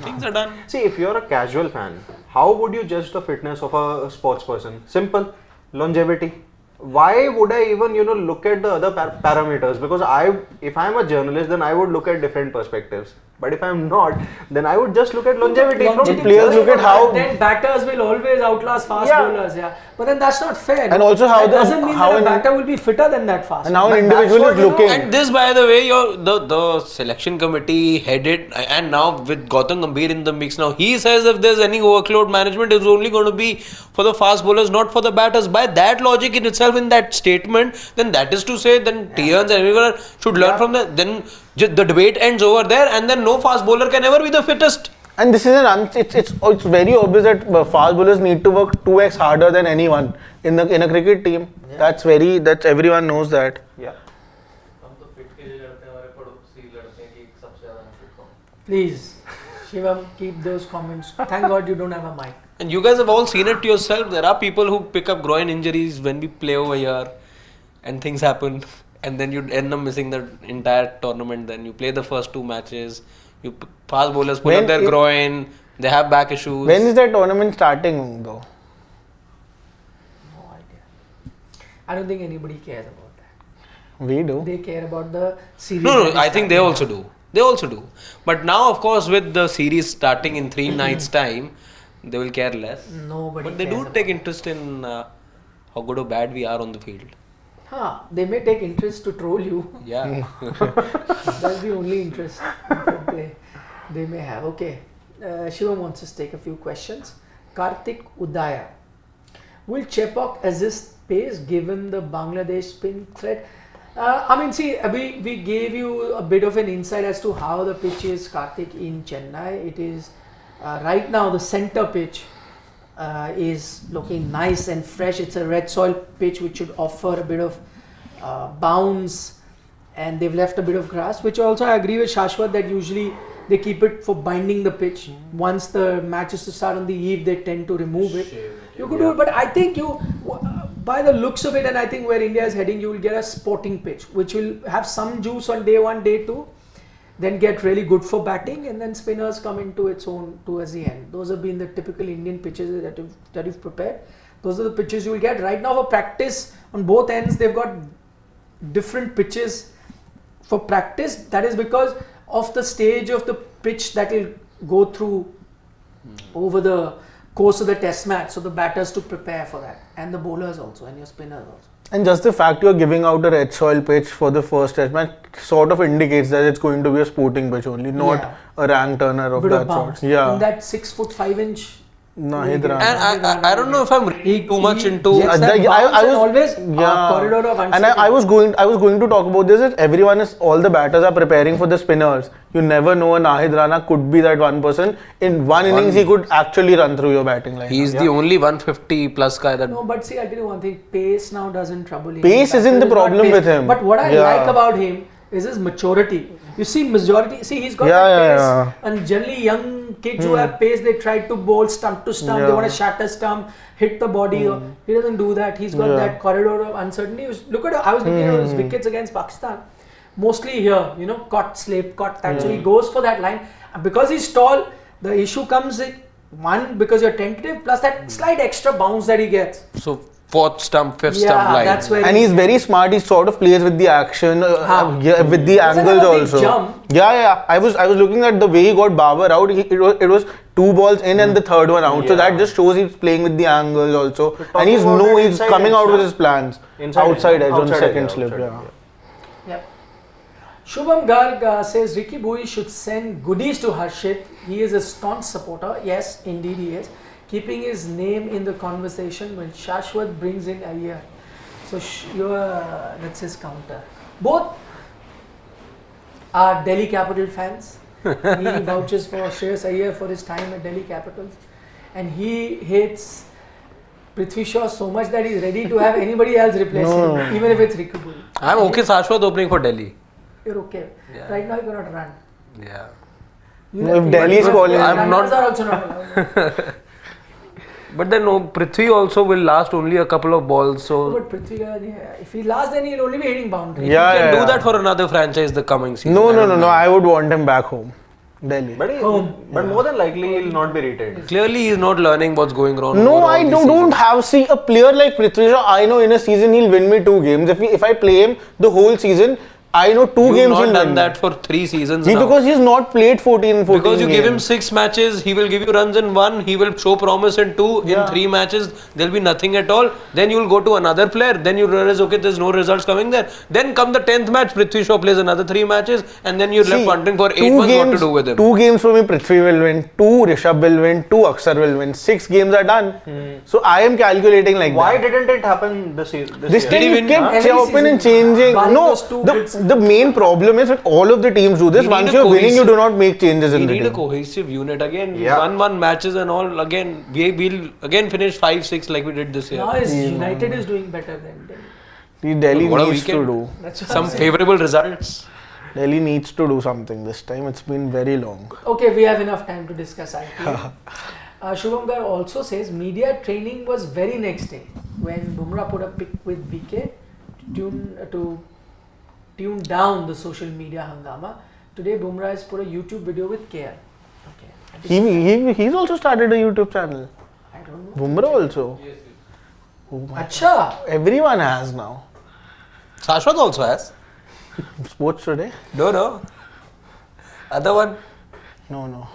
things are done. See, if you're a casual fan, how would you judge the fitness of a sports person? Simple, longevity. Why would I even look at the other parameters? Because if I'm a journalist, then I would look at different perspectives. But if I'm not, then I would just look at longevity. Longevity. Players look at how- Then batters will always outlast fast bowlers, yeah. But then that's not fair. And also how that the- doesn't mean how that a an- batter will be fitter than that fast. And now an But individual that's is what, looking. And this, by the way, the selection committee headed, and now with Gautam Gambhir in the mix now, he says if there's any workload management, it's only going to be for the fast bowlers, not for the batters. By that logic in itself, in that statement, then that is to say, then Tians and everyone should learn from that. Then the debate ends over there, and then no fast bowler can ever be the fittest. And this is it's very obvious that fast bowlers need to work 2x harder than anyone in a cricket team. Yeah. That's everyone knows that. Yeah. Please, Shivam, keep those comments. Thank God you don't have a mic. And you guys have all seen it yourself. There are people who pick up groin injuries when we play over here, and things happen, and then you end up missing the entire tournament. Then you play the first 2 matches. Fast bowlers pull up their groin. They have back issues. When is that tournament starting though? No idea. I don't think anybody cares about that. We do. They care about the series. No, that is I think they starting also do. They also do. But now, of course, with the series starting in 3 nights' time, they will care less. now. Nobody But they cares do about take that. interest in how good or bad we are on the field. They may take interest to troll you. Yeah. That's the only interest they may have. Okay. Shivam wants us to take a few questions. Karthik Udaya. Will Chepauk assist pace given the Bangladesh spin threat? We gave you a bit of an insight as to how the pitch is, Karthik, in Chennai. It is right now the center pitch is looking nice and fresh. It's a red soil pitch which should offer a bit of bounce, and they've left a bit of grass, which also I agree with Shashwat that usually they keep it for binding the pitch. Once the match is to start on the eve, they tend to remove it. You could do it, but I think by the looks of it, and I think where India is heading, you will get a sporting pitch, which will have some juice on day 1, day 2, then get really good for batting, and then spinners come into its own towards the end. Those have been the typical Indian pitches that you've prepared. Those are the pitches you will get. Right now for practice, on both ends, they've got different pitches for practice. That is because of the stage of the pitch that will go through over the course of the test match. So the batters to prepare for that, and the bowlers also, and your spinners also. And just the fact you're giving out a red soil pitch for the first test match sort of indicates that it's going to be a sporting pitch only, not a rank turner of Bit that of bounce. sort. Yeah. In that 6 foot 5 inch Nahid Rana. And I don't know if I'm reading too much into. Yes, that bounce and always corridor of And uncertainty. I was going to talk about this. That everyone is, all the batters are preparing for the spinners. You never know, a Nahid Rana could be that one person. In one innings, he could actually run through your batting line. He's the only 150 plus guy that. No, but see, I'll tell you one thing. Pace now doesn't trouble him. Pace isn't the Batter is not problem pace. with him. But what I Yeah. like about him is his maturity. You see, majority. See, he's got Yeah, that pace. yeah. And generally, young kids who have pace, they try to bowl stump to stump. They Yeah. want to shatter stump, hit the body. He doesn't do that. He's got that corridor of uncertainty. Look at. I was looking at his wickets against Pakistan. Mostly here, caught slip, caught that. So he goes for that line. And because he's tall, the issue comes in one, because you're tentative, plus that slight extra bounce that he gets. So fourth stump, fifth stump line. That's where. And he's very smart. He sort of plays with the action, with the Doesn't angles have a big also. jump. Yeah. I was looking at the way he got Babar out. It was 2 balls in and the third one out. So that just shows he's playing with the angles also. And he's inside coming edge, out with yeah. his plans. Inside outside edge on outside second edge, slip. outside Yeah. edge, Yep. Shubham Garg says Ricky Bui should send goodies to Harshit. He is a staunch supporter. Yes, indeed he is. Keeping his name in the conversation when Shashwat brings in Iyer. So that's his counter. Both are Delhi Capital fans. He vouches for Shreyas Iyer for his time at Delhi Capitals. And he hates Prithvi Shaw so much that he's ready to have anybody else replace him, even if it's Ricky Bui. I'm okay. Shashwat opening for Delhi. You're okay. Yeah. Right now you cannot run. Yeah. If Delhi is calling, I'm not- Runners are also not allowed. But then Prithvi also will last only a couple of balls. So But Prithvi, if he lasts, then he'll only be hitting boundaries. Yeah, he can yeah. do that for another franchise the coming season. No. I would want him back home. Delhi. But more than likely he'll not be retained. Clearly, he's not learning what's going wrong. No, overall I this don't season. have. See, a player like Prithvi Shaw, I know in a season he'll win me 2 games. If I play him the whole season, I know 2 You've games not he'll done win. that for 3 seasons He, now. because he's not played 14 Because you games. give him 6 matches, he will give you runs in 1, he will show promise in 2, in 3 matches, there'll be nothing at all. Then you'll go to another player, then you realize, okay, there's no results coming there. Then come the 10th match, Prithvi Shaw plays another 3 matches, and then you're left wondering for 8 months what to do with him. 2 games for me, Prithvi will win, 2 Rishabh will win, 2 Akshar will win, 6 games are done. So I am calculating like Why that. didn't it happen this year? This time Did he you win? kept Every chopping and season. changing. Barring No, those 2 bids. the main problem is that all of the teams do this. You need Once a you're winning, you cohesive- do not make changes We in the need a team. cohesive unit again. Yeah. 1-1 matches and all again. We'll again finish 5-6 like we did this year. Now United is doing better than Delhi. The Delhi What a needs to weekend. do. That's what Some I'm saying. favourable results. Delhi needs to do something this time. It's been very long. Okay, we have enough time to discuss IPL. Shubham Gar also says media training was very next day when Bumrah put a pic with VK to tune down the social media hangama. Today Bumrah has put a YouTube video with KL. Okay. He's also started a YouTube channel. I don't know. Bumrah also. Acha. Everyone has now. Shashwat also has. Sports Today? No. Other one. No.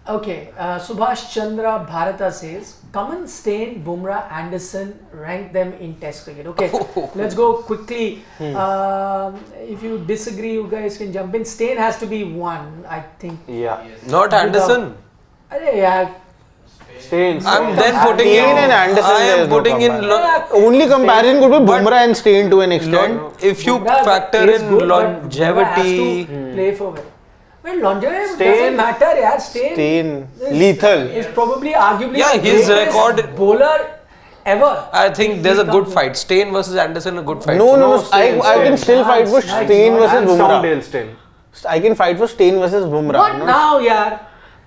Okay, Subhash Chandra Bharata says, Kaman, Stain, Bumrah, Anderson, rank them in Test cricket. Okay, let's go quickly. If you disagree, you guys can jump in. Stain has to be 1, I think. Yeah. Not Anderson. Yeah. Stains. I'm then putting Stain in. and Anderson, I there am is no putting in. comparison. Only comparison could be Bumrah and Stain to an extent. If you Bumrah factor is in good, but Bumrah has longevity. to play for well. Well, longevity Stain- doesn't matter, yeah. Stain, lethal. is probably arguably Yeah, the his greatest record- bowler ever. I think there's a good fight. Stain versus Anderson, a good fight. No. Stain, I can Stain. still fight for Nice, Stain nice. versus And Bumrah. Stoundale Stain. I can fight for Stain versus Bumrah. Not no? now, yeah.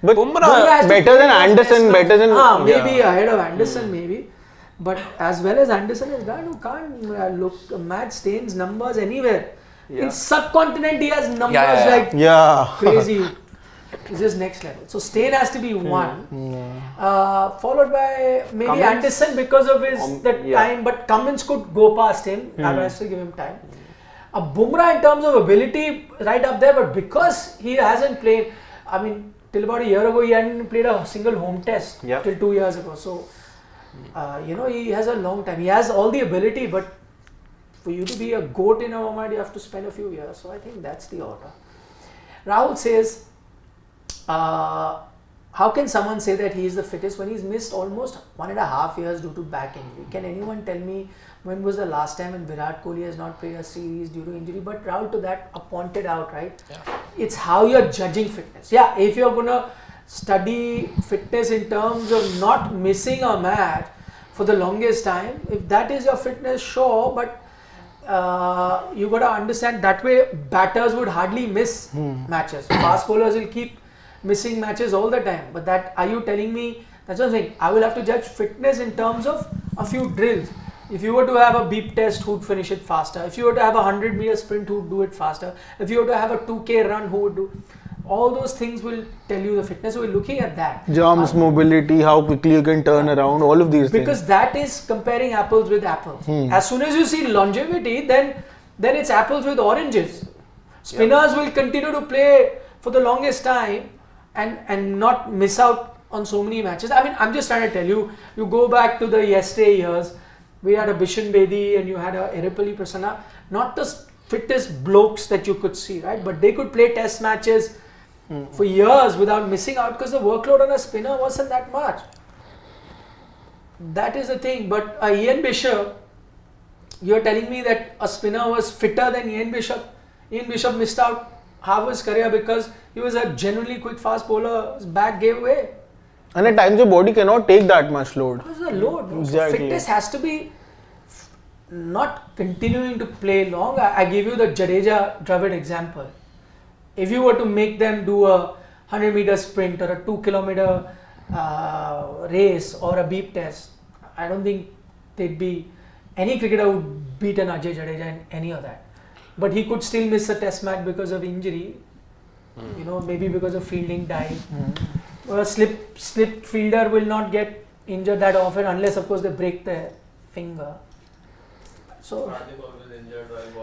But Bumrah has to better play than those Anderson, test better than. matches. Maybe yeah. ahead of Anderson, maybe. But as well as Anderson has done, you can't match Stain's numbers anywhere. In subcontinent, he has numbers Yeah. like Yeah. crazy. It's just next level. So Stain has to be 1, followed by maybe Cummins? Anderson because of his time. But Cummins could go past him. I will still give him time. Bumrah in terms of ability, right up there. But because he hasn't played, I mean, till about a year ago, he hadn't played a single home test. Yeah. Till 2 years ago. So, he has a long time. He has all the ability, but for you to be a GOAT in our mind, you have to spend a few years. So I think that's the order. Rahul says, how can someone say that he is the fittest when he's missed almost 1.5 years due to back injury? Can anyone tell me when was the last time when Virat Kohli has not played a series due to injury? But Rahul, to that, pointed out, right? Yeah. It's how you're judging fitness. Yeah, if you're gonna study fitness in terms of not missing a match for the longest time, if that is your fitness, sure, but you got to understand that way batters would hardly miss matches. Fast bowlers will keep missing matches all the time. But that, are you telling me, that's what I'm saying, I will have to judge fitness in terms of a few drills. If you were to have a beep test, who'd finish it faster? If you were to have a 100-meter sprint, who'd do it faster? If you were to have a 2K run, who would do? All those things will tell you the fitness. So we're looking at that. Jumps, mobility, how quickly you can turn around, all of these because things. that is comparing apples with apples. As soon as you see longevity, then it's apples with oranges. Spinners will continue to play for the longest time and not miss out on so many matches. I mean, I'm just trying to tell you, you go back to the yesterday years, we had a Bishan Bedi and you had a Erepalli Prasanna, not the fittest blokes that you could see, right? But they could play test matches for years without missing out because the workload on a spinner wasn't that much. That is the thing. But Ian Bishop, you're telling me that a spinner was fitter than Ian Bishop. Ian Bishop missed out half his career because he was a genuinely quick fast bowler. His back gave way. And at times your body cannot take that much load. Because the load. No? Exactly. So fitness has to be not continuing to play long. I give you the Jadeja Dravid example. If you were to make them do a 100-meter sprint or a 2-kilometer race or a beep test, I don't think any cricketer would beat an Ajay Jadeja in any of that. But he could still miss a test match because of injury, maybe because of fielding dive. Or a slip fielder will not get injured that often unless, of course, they break their finger. So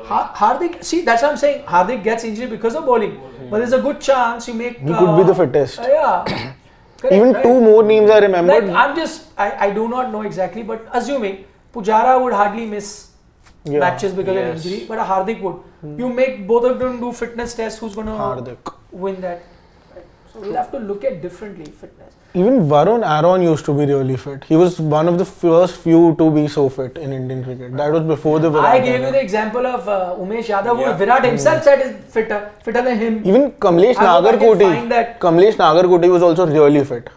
Hardik, see, that's what I'm saying. Hardik gets injured because of bowling. But there's a good chance you make. He could be the fittest. Yeah. Correct, Even right? two more names I remember. I do not know exactly, but assuming Pujara would hardly miss matches because of injury, but a Hardik would. You make both of them do fitness tests, who's going to win that? Right? So we'll have to look at differently fitness. Even Varun Aaron used to be really fit. He was one of the first few to be so fit in Indian cricket. That was before the Virat. I gave you the example of Umesh Yadav, who Virat himself said is fitter than him. Even Kamlesh Nagarkoti was also really fit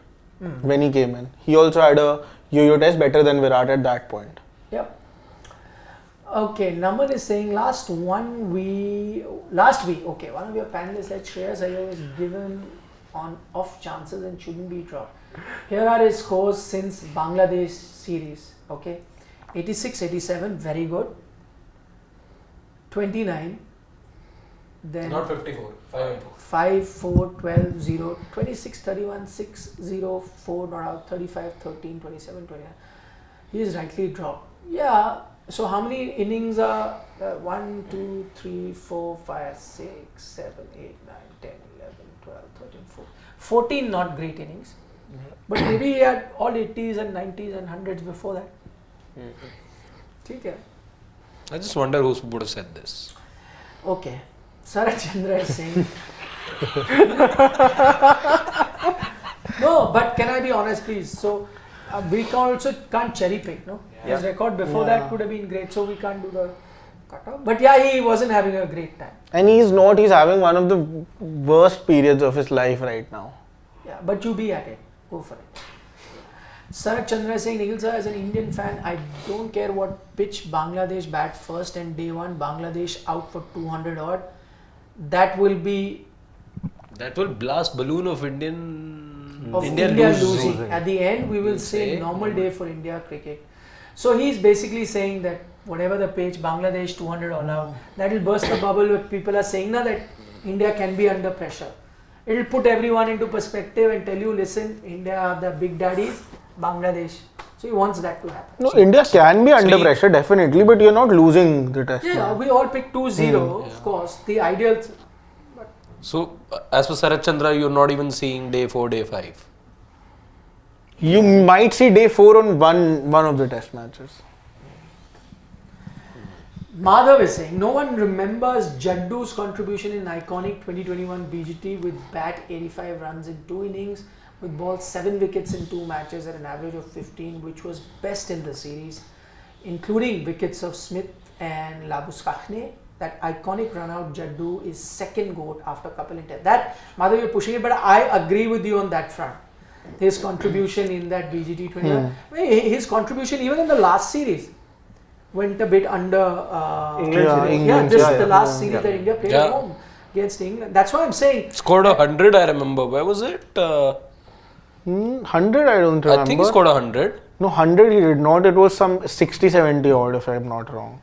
when he came in. He also had a yo-yo test better than Virat at that point. Yep. Okay, Naman is saying last week, okay, one of your panelists said Shreyas Iyer was given on off chances and shouldn't be dropped. Here are his scores since Bangladesh series. Okay, 86-87, very good. 29. Then Not 54. 5-4, 12-0, 26-31, 6-0, 4 not out, 35-13, 27-29. He is rightly dropped. Yeah. So how many innings are 1, 2, 3, 4, 5, 6, 7, 8, 9, 10, 11, 12, 13, 14. 14 not great innings. But maybe he had all 80s and 90s and 100s before that. Okay. I just wonder who would have said this. Okay. Sarat Chandra is saying. No, but can I be honest, please? So we can't cherry pick, no? His record before that could have been great, so we can't do the cutoff. But yeah, he wasn't having a great time. And he's having one of the worst periods of his life right now. Yeah, but you be at it. Go for it. Sarat Chandra is saying, Nikhil sir, as an Indian fan, I don't care what pitch Bangladesh bat first and day one, Bangladesh out for 200 odd. That will blast balloon of India losing. At the end, we will say normal day for India cricket. So he's basically saying that whatever the pitch, Bangladesh 200 all out, that will burst the bubble where people are saying now that India can be under pressure. It will put everyone into perspective and tell you, listen, India are the big daddies, Bangladesh. So he wants that to happen. No, India can be under pressure, definitely, but you're not losing the test. Yeah, we all picked 2-0, of course. The ideal. So, as for Sarat Chandra, you're not even seeing day 4, day 5. You might see day 4 on one of the test matches. Madhav is saying, no one remembers Jaddu's contribution in iconic 2021 BGT with bat 85 runs in 2 innings, with balls 7 wickets in 2 matches at an average of 15, which was best in the series, including wickets of Smith and Labuschagne. That iconic run-out Jaddu is second GOAT after Kapil and Ted. That, Madhav, you're pushing it, but I agree with you on that front. His contribution in that BGT 21, his contribution even in the last series went a bit under England series. series. The last series that India played at home against England. That's why I'm saying. Scored 100, I remember. Where was it? 100, I don't remember. I think he scored 100. No, 100 he did not. It was some 60, 70 odd, if I'm not wrong.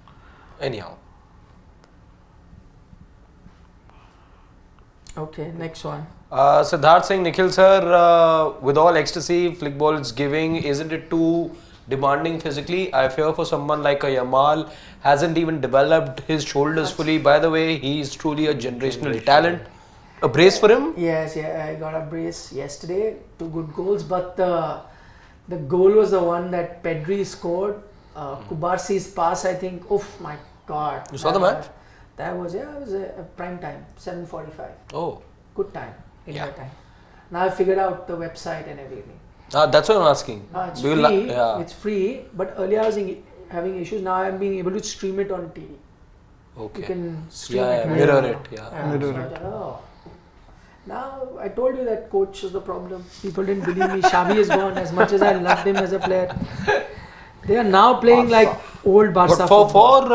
Anyhow. Okay, next one. Siddharth Singh, Nikhil sir, with all ecstasy flick ball is giving, isn't it too demanding physically? I fear for someone like a Yamal, hasn't even developed his shoulders fully. By the way, he's truly a generational talent. A brace for him? Yes, I got a brace yesterday. 2 good goals, but the goal was the one that Pedri scored. Kubarsi's pass, I think. Oof, my God! You saw the match? That was it was a prime time, 7:45. Oh, Good time, India time. Now I figured out the website and everything. that's what I'm asking. It's Do you free. yeah. It's free, but earlier I was having issues. Now I'm being able to stream it on TV. Okay. You can stream Yeah, it. mirror right it. now. Yeah. Mirror so I it. thought, oh. Now I told you that coach is the problem. People didn't believe me. Xavi is gone. As much as I loved him as a player, they are now playing like old Barca. But football.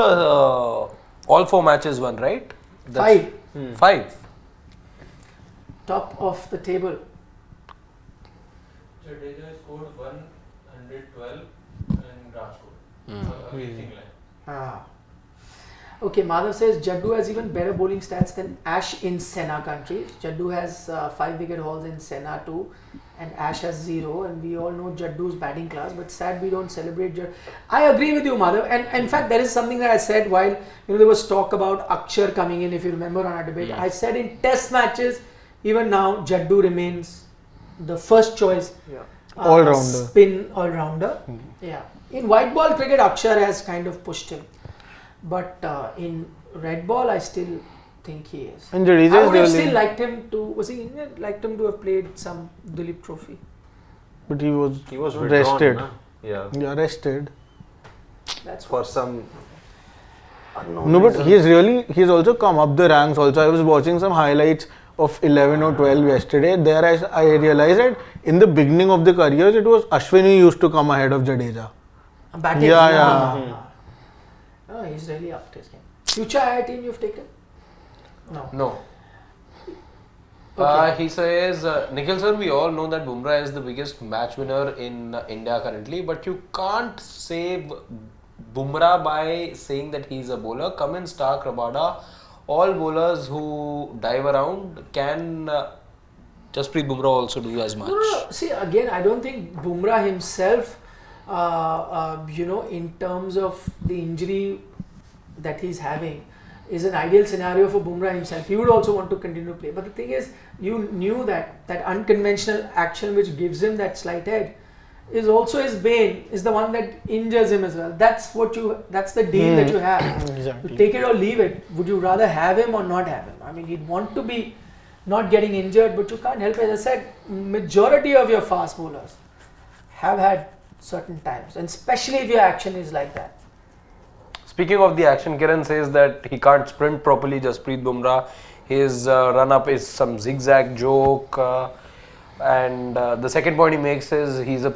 for all 4 matches won, right? 5. 5. Top of the table. Jadeja scored 112 and Raj scored. Amazing line. Okay, Madhav says Jaddu has even better bowling stats than Ash in Senna country. Jaddu has 5 wicket hauls in Senna too, and Ash has 0. And we all know Jaddu's batting class, but sad we don't celebrate Jaddu. I agree with you, Madhav. And in fact, there is something that I said while there was talk about Akshar coming in. If you remember on our debate, I said in Test matches, even now Jaddu remains the first choice. All-rounder. Spin all-rounder. Yeah. In white ball cricket, Akshar has kind of pushed him. But in red ball, I still think he is. And Jadeja I would have is still really, liked him to, was he Indian? Liked him to have played some Duleep Trophy. but he was withdrawn, rested. na? Yeah. Yeah, rested. That's For some unknown No, but reason. he's also come up the ranks also. I was watching some highlights of 11 or 12 yesterday. There I realized that in the beginning of the careers, it was Ashwin who used to come ahead of Jadeja. batting. Yeah. Oh, he's really upped his game. Future IIT team you've taken? No. No. Okay. He says, Nikhil sir, we all know that Bumrah is the biggest match winner in India currently, but you can't save Bumrah by saying that he's a bowler. Cummins, Stark, Rabada, all bowlers who dive around, can Jasprit Bumrah also do as much? No. See, again, I don't think Bumrah himself, in terms of the injury that he's having, is an ideal scenario for Bumrah himself. He would also want to continue to play. But the thing is, you knew that unconventional action which gives him that slight edge is also his bane, is the one that injures him as well. That's the deal that you have. Exactly. You take it or leave it. Would you rather have him or not have him? I mean, he'd want to be not getting injured, but you can't help it. As I said, majority of your fast bowlers have had certain times, and especially if your action is like that. Speaking of the action, Kiran says that he can't sprint properly, Jasprit Bumrah. His run-up is some zigzag joke. And the second point he makes is he's a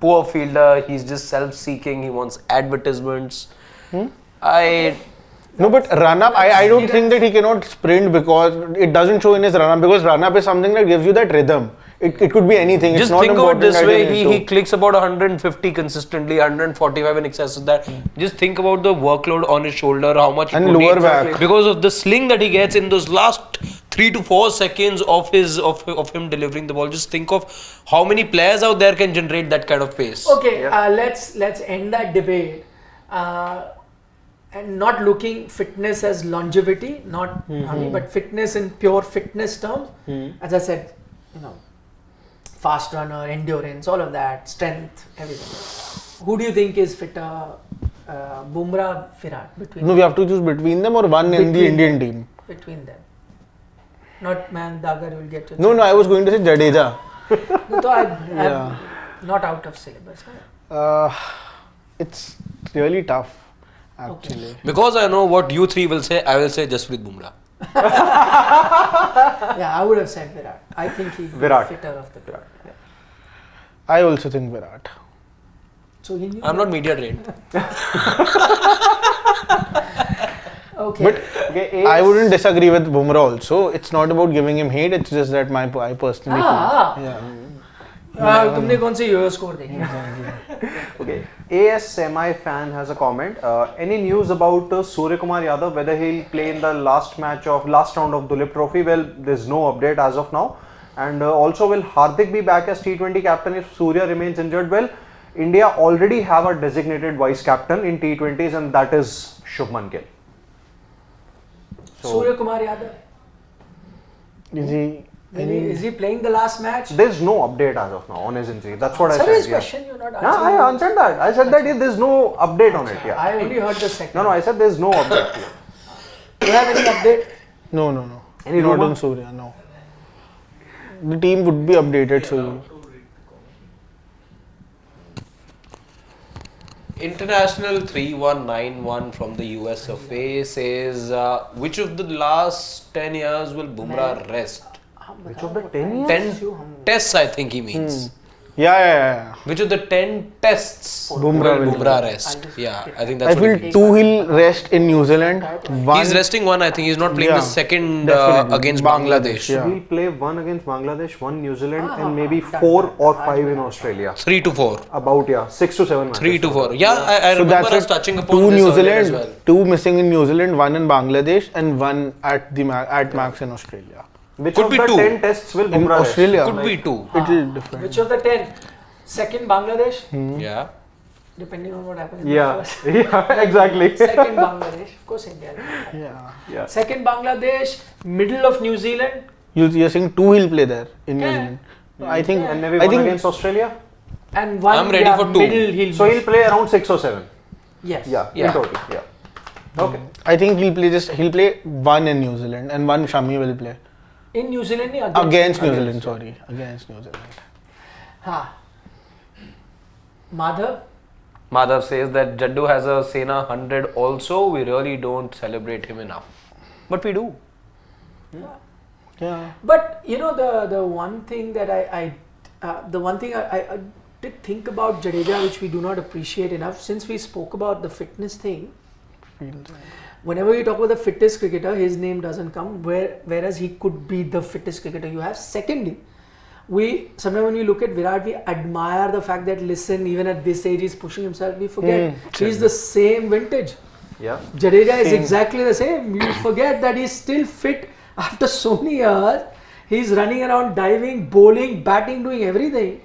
poor fielder. He's just self-seeking. He wants advertisements. No, but run-up, I don't think that he cannot sprint because it doesn't show in his run-up, because run-up is something that gives you that rhythm. It could be anything. Just it's not think of it important this that way, you need he to. clicks about 150 consistently, 145 in excess of that. Just think about the workload on his shoulder, how much And protein- lower back. because of the sling that he gets in those last 3 to 4 seconds of him delivering the ball. Just think of how many players out there can generate that kind of pace. Okay, let's end that debate. And not looking fitness as longevity, not but fitness in pure fitness terms. As I said, fast runner, endurance, all of that, strength, everything. Who do you think is fitter? Bumrah, Virat, between No, we have to choose between them or one in the Between Indian them. team. between them. Not man, Dagar will get your No, I was going to say Jadeja. No, so I'm Yeah. not out of syllabus. No? It's really tough, actually. Because I know what you three will say, I will say Jasprit Bumrah. Yeah, I would have said Virat. I think he's the Virat. fitter of the two. Yeah. I also think Virat. So he knew I'm not media trained. Okay. But Okay, I wouldn't disagree with Bumrah also. It's not about giving him hate, it's just that I personally feel. Yeah. तुमने कौन से यो score देखे? Okay, AS Semi fan has a comment. Any news about Surya Kumar Yadav, whether he'll play in the last round of Dulip Trophy? Well, there's no update as of now. And also, will Hardik be back as T20 captain if Surya remains injured? Well, India already have a designated vice captain in T20s, and that is Shubman Gill. Surya Kumar Yadav. Is he playing the last match? There's no update as of now on his injury. That's what I Answer said. his Yeah. question. You're not Yeah, answering. I answered that. I said that there's no update on it. Yeah. I only heard the second. No, I said there's no update. Yeah. Do you have any update? No. Any not rumour? on Surya, no. The team would be updated soon. International 3191 from the US of A says, which of the last 10 years will Bumrah rest? Which of the 10 years? 10 tests, I think he means. Yeah. Which of the 10 tests Bumrah will will Bumrah rest? Yeah, I think that's I what he feel means. 2 he'll rest in New Zealand. One, He's resting one, I think. He's not playing Yeah, the second definitely. against Bangladesh, Bangladesh. yeah. We'll play one against Bangladesh, one New Zealand, and maybe 4 or 5 in Australia. 3 to 4. About 6 to 7 matches. 3 to 4. Yeah, I So remember that's us touching upon 2 this New earlier as Zealand, well. 2 missing in New Zealand, 1 in Bangladesh, and 1 at Max in Australia. Which Could of be the 2. 10 tests will In Bumrah rest? Australia, Could be 2. it'll different. Which of the 10? Second Bangladesh, Yeah. depending on what happens. in the Yeah, first. yeah, exactly. Second Bangladesh, of course India. Yeah. Second Bangladesh, middle of New Zealand, You're saying 2 he'll play there in New Yeah. Zealand. I think. And maybe I 1 think against Australia. and one. I'm ready for 2. Middle he'll So he'll play around 6 or 7. Yes. Yeah, Yeah. in total. Yeah. Okay. I think he'll play 1 in New Zealand and 1 Shami will play In New Zealand, against New Zealand. Sorry, against New Zealand. Ha. Madhav. Madhav says that Jaddu has a Sena 100 also. We really don't celebrate him enough. But we do. Yeah. But you know the one thing that I did think about Jadeja, which we do not appreciate enough, since we spoke about the fitness thing. Whenever you talk about the fittest cricketer, his name doesn't come. Whereas he could be the fittest cricketer you have. Secondly, sometimes when we look at Virat, we admire the fact that even at this age he's pushing himself. We forget he's the same vintage. Yeah. Jadeja is exactly the same. You forget that he's still fit after so many years. He's running around, diving, bowling, batting, doing everything.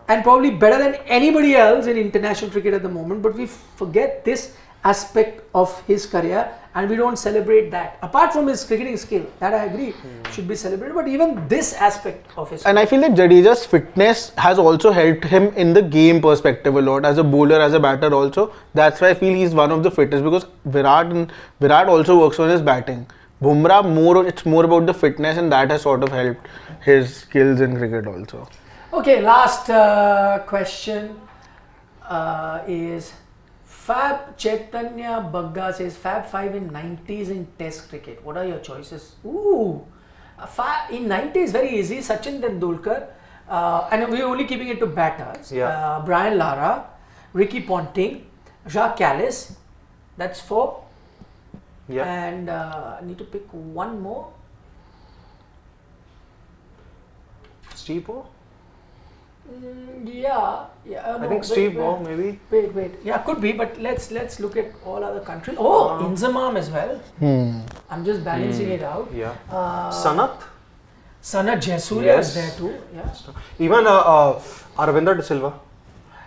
And probably better than anybody else in international cricket at the moment. But we forget this aspect of his career and we don't celebrate that. Apart from his cricketing skill, that I agree should be celebrated. But even this aspect of his And I feel that Jadeja's fitness has also helped him in the game perspective a lot, as a bowler, as a batter also. That's why I feel he's one of the fittest, because Virat also works on his batting. Bumrah, it's more about the fitness, and that has sort of helped his skills in cricket also. Okay, last question is Fab Chaitanya Bagga says Fab 5 in 90s in Test cricket. What are your choices? Ooh, in 90s very easy. Sachin Tendulkar, and we're only keeping it to batters. Yeah. Brian Lara, Ricky Ponting, Jacques Kallis. That's 4. Yeah. And I need to pick one more. Steve Waugh? Yeah. I think Steve Waugh maybe. Wait. Yeah, could be, but let's look at all other countries. Oh, Inzamam as well. I'm just balancing it out. Yeah. Sanath? Sanat Jaiswal Yes. is there too. Yeah. Even Aravinda De Silva.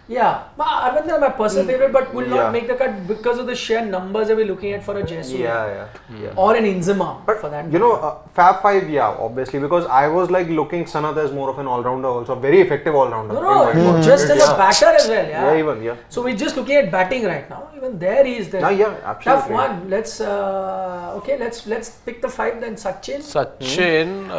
Yeah, Arvind my personal favorite, but will Yeah. not make the cut because of the sheer numbers that we're looking at for a Jaiswal Yeah. or an Inzamam But for that. you know, Fab Five, yeah, obviously, because I was like looking Sanath as more of an all-rounder, also very effective all-rounder. No, just as a batter as well. Yeah. Yeah, even yeah. So we're just looking at batting right now. Even there he is there. Yeah, absolutely. Tough one. Let's pick the 5 then. Sachin, Sachin,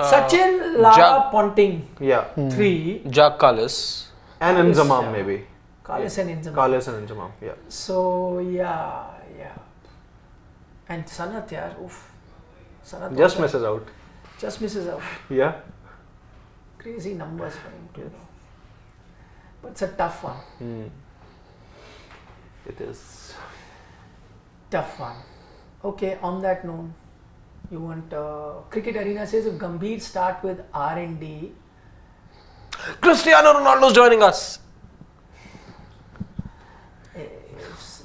Lara, Jack- Ponting, Yeah, 3. Jack Kallis. and Kallis, Inzamam yeah. maybe. Kallis and Inzamam. Kallis and Inzamam, yeah. So yeah. And Sanath, yeah, oof. Sanath Just also misses out. Just misses out. Yeah. Crazy numbers for him too. But it's a tough one. It is. Tough one. Okay, on that note, you want Cricket Arena says if Gambhir start with R&D, Cristiano Ronaldo's joining us.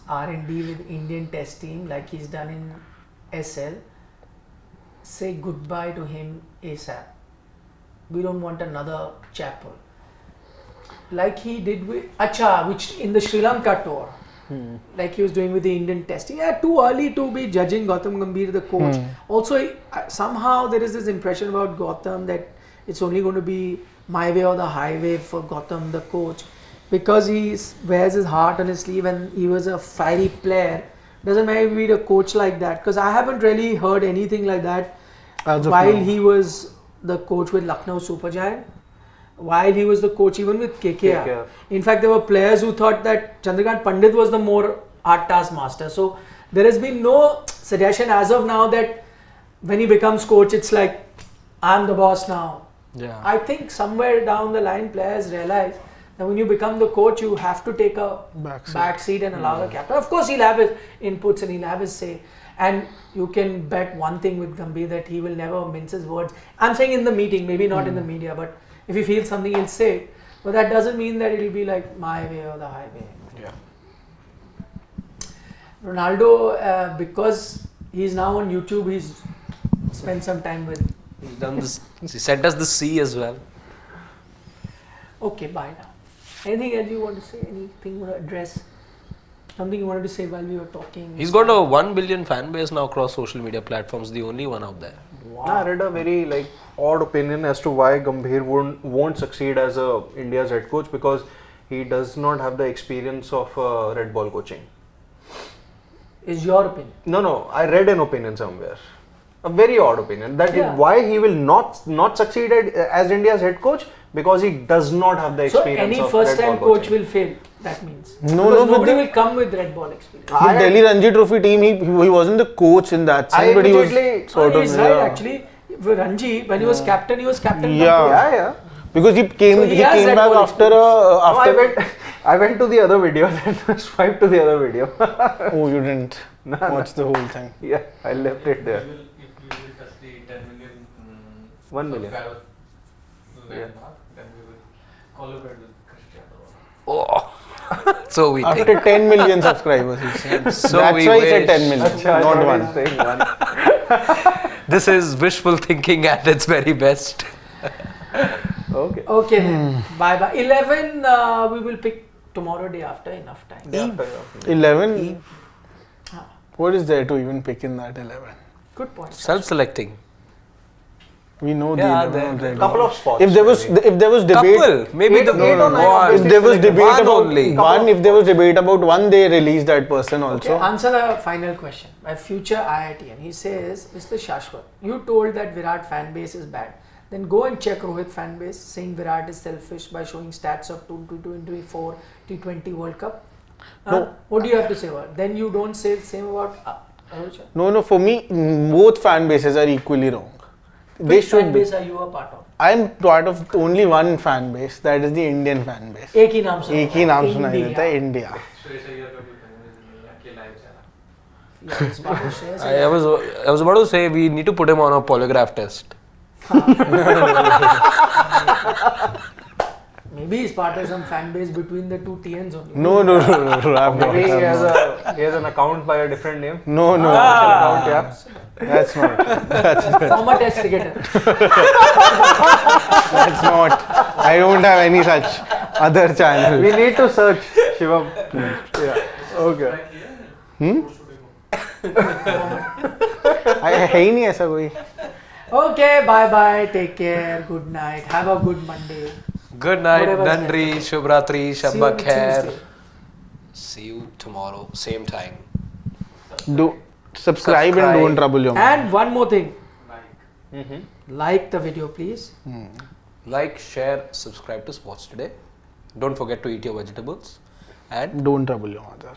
R&D with Indian test team like he's done in SL, say goodbye to him ASAP. We don't want another Chapel. Like he did with which in the Sri Lanka tour. Like he was doing with the Indian testing. Yeah, too early to be judging Gautam Gambhir, the coach. Also, somehow there is this impression about Gautam that it's only going to be my way or the highway for Gautam, the coach, because he wears his heart on his sleeve and he was a fiery player. Doesn't matter if we need a coach like that, because I haven't really heard anything like that while he was the coach with Lucknow Supergiant. While he was the coach even with KKR. In fact, there were players who thought that Chandrakant Pandit was the more hard task master. So there has been no suggestion as of now that when he becomes coach, it's like, I'm the boss now. Yeah. I think somewhere down the line, players realize that when you become the coach, you have to take a back seat and allow the captain. Of course, he'll have his inputs and he'll have his say. And you can bet one thing with Gambhir that he will never mince his words. I'm saying in the meeting, maybe not in the media, but if he feels something, he'll say it. But that doesn't mean that it'll be like my way or the highway. Yeah. Ronaldo, because he's now on YouTube, he's spent some time with. He's done this. He sent us the C as well. Okay, bye now. Anything else you want to say? Anything you want to address? Something you wanted to say while we were talking? He's got a 1 billion fan base now across social media platforms. The only one out there. Wow. I read a very odd opinion as to why Gambhir won't succeed as India's head coach, because he does not have the experience of red ball coaching. Is your opinion? No, I read an opinion somewhere. A very odd opinion that why he will not succeed as India's head coach, because he does not have the experience. So any of first-time red ball coach coaching. will fail. That means Nobody will come with red ball experience. With Delhi Ranji Trophy team, he wasn't the coach in that sense, but he was sort of. He's right actually. For Ranji, when he was captain, Yeah. Because he came back after I went to the other video, then swiped to the other video. Oh, you didn't watch the whole thing. Yeah, I left it there. If we will touch the 10 million 1 million. subscriber landmark, then we will collaborate with Cristiano. Oh. So we After think. 10 million subscribers, he said. So That's we why he said wish. 10 million, Achha, not I one. was saying one. This is wishful thinking at its very best. Okay. Okay then. Bye. 11 we will pick tomorrow, day after, enough time. Yeah. 11? What is there to even pick in that 11? Good point. Self-selecting. We know Yeah, the 11 already. Couple of spots. If there was debate, Couple. Maybe the eight or nine one. if there was debate One about only. one, if there was debate about one, they release that person also. Okay, answer the final question. My future IITN. He says, Mr. Shashwat, you told that Virat fan base is bad. Then go and check Rohit fan base, saying Virat is selfish by showing stats of 2024 T20 World Cup. No. What do you have to say about it? Then you don't say the same about Rahul. No, for me, both fan bases are equally wrong. They Which should fan be. base are you a part of? I'm part of only one fan base, that is the Indian fan base. एक ही नाम सुना एक ही नाम सुनाई India. देता है, India. Shreyas Iyer का भी conversation नहीं है कि live चला. Yeah, it's part of shares. I was about to say we need to put him on a polygraph test. Maybe he's part of some fan base between the two TNs only. No. I'm not. Maybe he has an account by a different name. No. Account, yeah. That's not. Former test cricketer. That's not. I don't have any such other channel. We need to search Shivam. Yeah. Okay. है ही नहीं ऐसा कोई. Okay, bye bye. Take care. Good night. Have a good Monday. Good night, Whatever's Nandri, Shubhratri, See you Shabba on Khair. Tuesday. See you tomorrow, same time. Do subscribe and don't trouble your mind. And one more thing. Like. Like the video, please. Like, share, subscribe to Sports Today. Don't forget to eat your vegetables. And Don't trouble your mother.